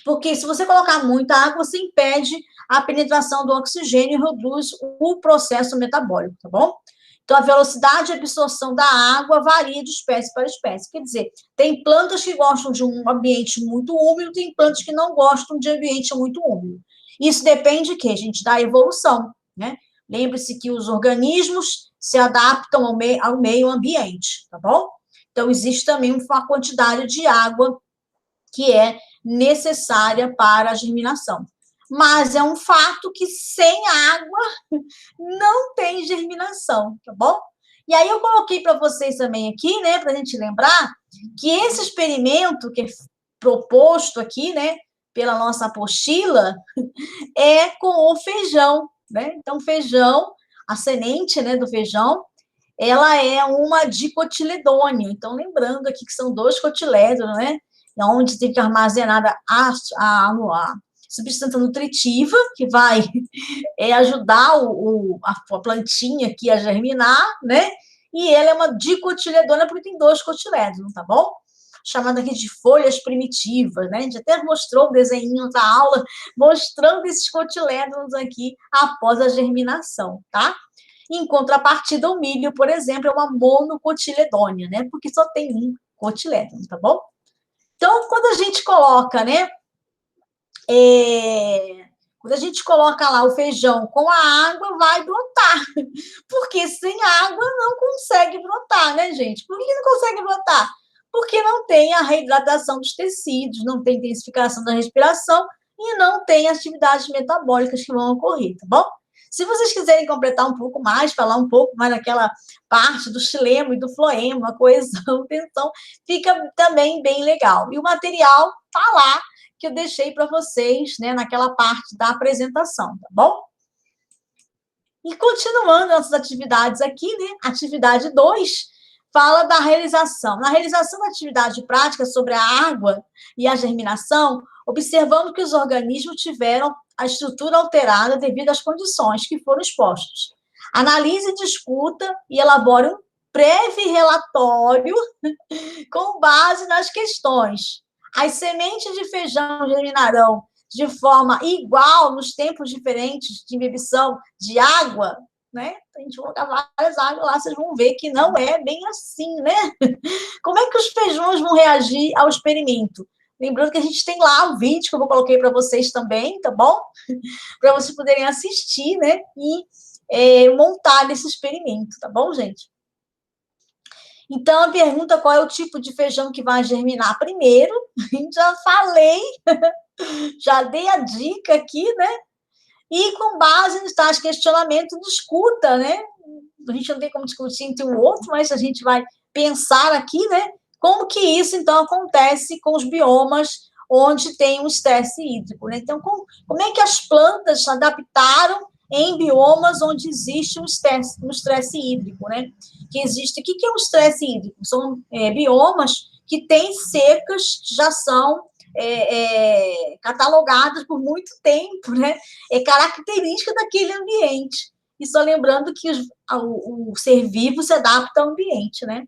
Porque se você colocar muita água, você impede a penetração do oxigênio e reduz o processo metabólico, tá bom? Então, a velocidade de absorção da água varia de espécie para espécie. Quer dizer, tem plantas que gostam de um ambiente muito úmido, tem plantas que não gostam de ambiente muito úmido. Isso depende de quê, gente? Da evolução, né? Lembre-se que os organismos se adaptam ao meio ambiente, tá bom? Então, existe também uma quantidade de água que é necessária para a germinação. Mas é um fato que sem água não tem germinação, tá bom? E aí eu coloquei para vocês também aqui, né, para a gente lembrar que esse experimento que é proposto aqui, né, pela nossa apostila, é com o feijão, né? Então, feijão, a semente, né, do feijão, ela é uma dicotiledônea. Então, lembrando aqui que são 2 cotilédonos, né? Onde tem que armazenada a substância nutritiva, que vai ajudar a plantinha aqui a germinar, né? E ela é uma dicotiledônia porque tem 2 cotilédonos, tá bom? Chamada aqui de folhas primitivas, né? A gente até mostrou um desenho da aula mostrando esses cotilédonos aqui após a germinação, tá? Em contrapartida, o milho, por exemplo, é uma monocotiledônia, né? Porque só tem um cotilédono, tá bom? Então, quando a gente coloca, né? Quando a gente coloca lá o feijão com a água, vai brotar. Porque sem água não consegue brotar, né, gente? Por que não consegue brotar? Porque não tem a reidratação dos tecidos, não tem intensificação da respiração e não tem atividades metabólicas que vão ocorrer, tá bom? Se vocês quiserem completar um pouco mais, falar um pouco mais daquela parte do xilema e do floema, a coesão, tensão, fica também bem legal. E o material tá lá, que eu deixei para vocês, né, naquela parte da apresentação, tá bom? E continuando nossas atividades aqui, né, atividade 2, fala da realização. Na realização da atividade prática sobre a água e a germinação, observamos que os organismos tiveram a estrutura alterada devido às condições que foram expostas. Analise, discuta e elabore um breve relatório com base nas questões. As sementes de feijão germinarão de forma igual nos tempos diferentes de imbibição de água, né? A gente colocar várias águas lá, vocês vão ver que não é bem assim, né? Como é que os feijões vão reagir ao experimento? Lembrando que a gente tem lá o vídeo que eu coloquei para vocês também, tá bom? Para vocês poderem assistir, né? E montar esse experimento, tá bom, gente? Então, a pergunta qual é o tipo de feijão que vai germinar primeiro, já falei, já dei a dica aqui, né? E com base nos tais questionamentos, discuta, né? A gente não tem como discutir entre um outro, mas a gente vai pensar aqui, né? Como que isso, então, acontece com os biomas onde tem um estresse hídrico, né? Então, como é que as plantas se adaptaram em biomas onde existe um estresse hídrico, né? O que é um estresse hídrico? São biomas que têm secas que já são catalogadas por muito tempo, né? É característica daquele ambiente. E só lembrando que o ser vivo se adapta ao ambiente, né?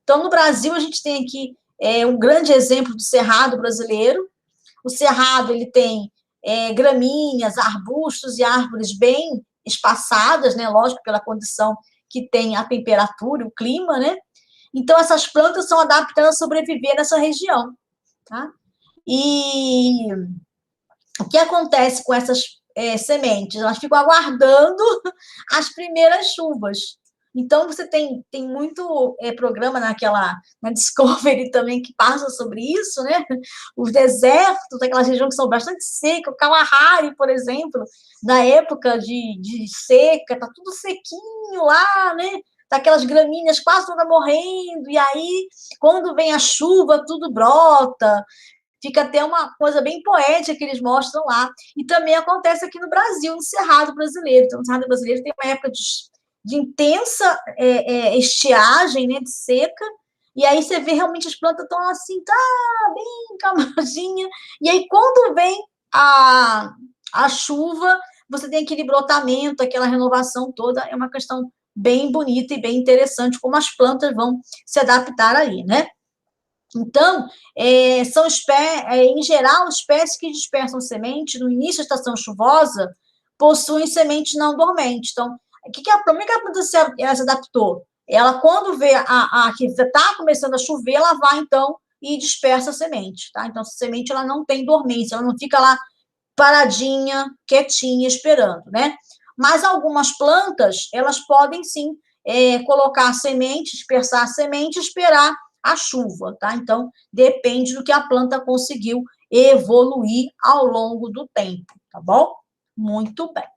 Então, no Brasil, a gente tem aqui um grande exemplo do cerrado brasileiro. O cerrado, ele tem gramíneas, arbustos e árvores bem espaçadas, né? Lógico, pela condição que tem a temperatura, o clima, né? Então, essas plantas são adaptadas a sobreviver nessa região, tá? E o que acontece com essas sementes? Elas ficam aguardando as primeiras chuvas. Então, você tem muito programa na Discovery também que passa sobre isso, né? Os desertos, aquelas regiões que são bastante secas, o Kalahari, por exemplo, na época de seca, tá tudo sequinho lá, né? Tá aquelas gramíneas quase todas morrendo, e aí, quando vem a chuva, tudo brota. Fica até uma coisa bem poética que eles mostram lá. E também acontece aqui no Brasil, no Cerrado brasileiro. Então, no Cerrado brasileiro tem uma época de intensa estiagem, né, de seca, e aí você vê realmente as plantas estão assim, tá bem camadinha, e aí quando vem a chuva, você tem aquele brotamento, aquela renovação toda, é uma questão bem bonita e bem interessante, como as plantas vão se adaptar ali, né? Então, são em geral, espécies que dispersam semente no início da estação chuvosa possuem sementes não dormentes. Então, como é que a planta se adaptou? Ela, quando vê que está começando a chover, ela vai, então, e dispersa a semente, tá? Então, essa semente, ela não tem dormência, ela não fica lá paradinha, quietinha, esperando, né? Mas algumas plantas, elas podem, sim, colocar a semente, dispersar a semente e esperar a chuva, tá? Então, depende do que a planta conseguiu evoluir ao longo do tempo, tá bom? Muito bem.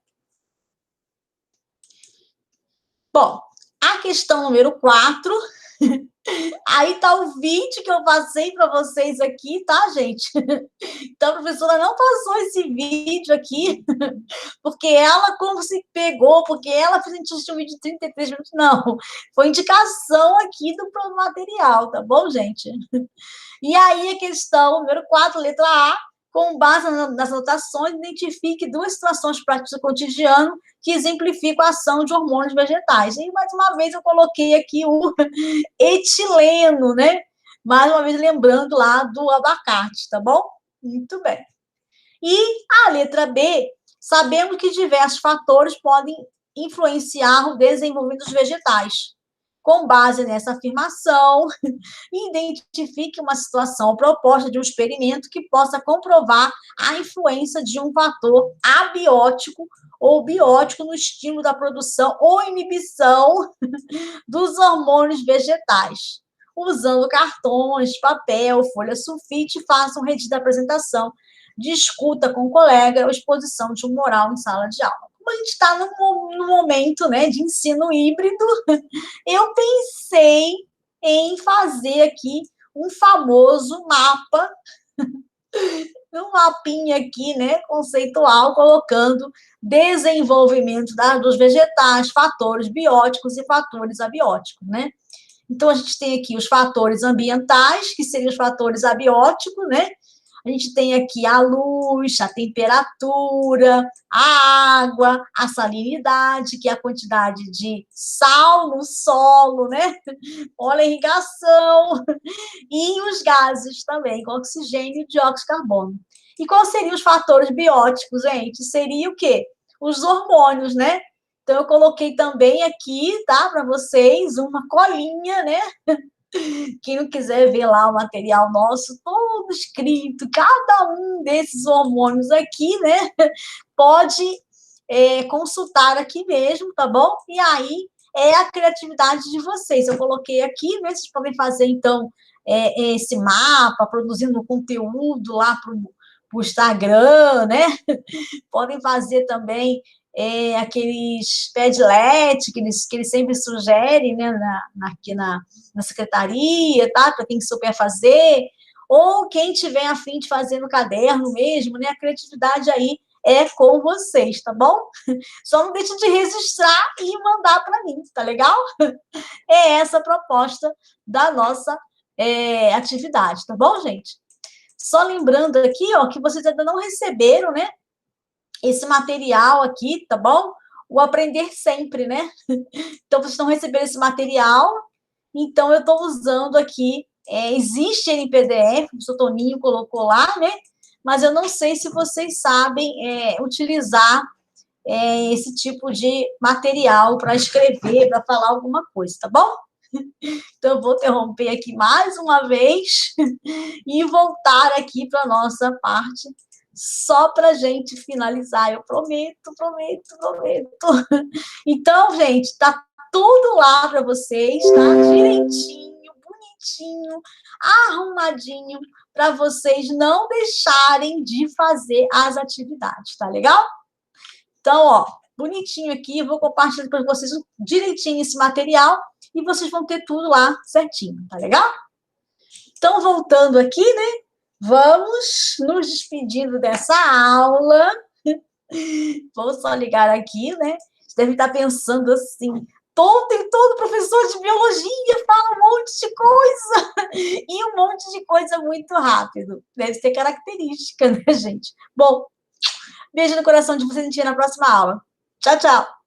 Bom, a questão número 4, aí tá o vídeo que eu passei para vocês aqui, tá, gente? Então, a professora não passou esse vídeo aqui, porque ela como se pegou, porque ela fez um vídeo de 33 minutos, não. Foi indicação aqui do material, tá bom, gente? E aí, a questão número 4, letra A, com base nas anotações, identifique 2 situações práticas do cotidiano que exemplificam a ação de hormônios vegetais. E, mais uma vez, eu coloquei aqui o etileno, né? Mais uma vez, lembrando lá do abacate, tá bom? Muito bem. E a letra B, sabemos que diversos fatores podem influenciar o desenvolvimento dos vegetais. Com base nessa afirmação, identifique uma situação proposta de um experimento que possa comprovar a influência de um fator abiótico ou biótico no estímulo da produção ou inibição dos hormônios vegetais. Usando cartões, papel, folha sulfite, faça um registro da apresentação, discuta com o colega a exposição de um mural em sala de aula. Como a gente está no momento, né, de ensino híbrido, eu pensei em fazer aqui um famoso mapa, um mapinha aqui, né, conceitual, colocando desenvolvimento dos vegetais, fatores bióticos e fatores abióticos, né? Então, a gente tem aqui os fatores ambientais, que seriam os fatores abióticos, né? A gente tem aqui a luz, a temperatura, a água, a salinidade, que é a quantidade de sal no solo, né? Olha a irrigação. E os gases também, com oxigênio e dióxido de carbono. E quais seriam os fatores bióticos, gente? Seria o quê? Os hormônios, né? Então, eu coloquei também aqui, tá, para vocês, uma colinha, né? Quem não quiser ver lá o material nosso, todo escrito, cada um desses hormônios aqui, né? Pode consultar aqui mesmo, tá bom? E aí é a criatividade de vocês. Eu coloquei aqui, né? Vocês podem fazer, então, esse mapa, produzindo conteúdo lá para o Instagram, né? Podem fazer também aqueles Padlet que eles sempre sugerem, né, aqui na secretaria, tá? Para quem souber fazer, ou quem tiver a fim de fazer no caderno mesmo, né? A criatividade aí é com vocês, tá bom? Só não deixe de registrar e mandar para mim, tá legal? É essa a proposta da nossa atividade, tá bom, gente? Só lembrando aqui, ó, que vocês ainda não receberam, né? Esse material aqui, tá bom? O Aprender Sempre, né? Então, vocês estão recebendo esse material, então eu estou usando aqui, existe ele em PDF, o professor Toninho colocou lá, né? Mas eu não sei se vocês sabem utilizar esse tipo de material para escrever, para falar alguma coisa, tá bom? Então, eu vou interromper aqui mais uma vez e voltar aqui para a nossa parte, só para a gente finalizar. Eu prometo. Então, gente, tá tudo lá para vocês, tá? Direitinho, bonitinho, arrumadinho, para vocês não deixarem de fazer as atividades, tá legal? Então, ó, bonitinho aqui, eu vou compartilhar para vocês direitinho esse material e vocês vão ter tudo lá certinho, tá legal? Então, voltando aqui, né? Vamos nos despedindo dessa aula. Vou só ligar aqui, né? Você deve estar pensando assim, todo professor de biologia fala um monte de coisa, e um monte de coisa muito rápido. Deve ser característica, né, gente? Bom, beijo no coração de vocês, a gente vê na próxima aula. Tchau, tchau!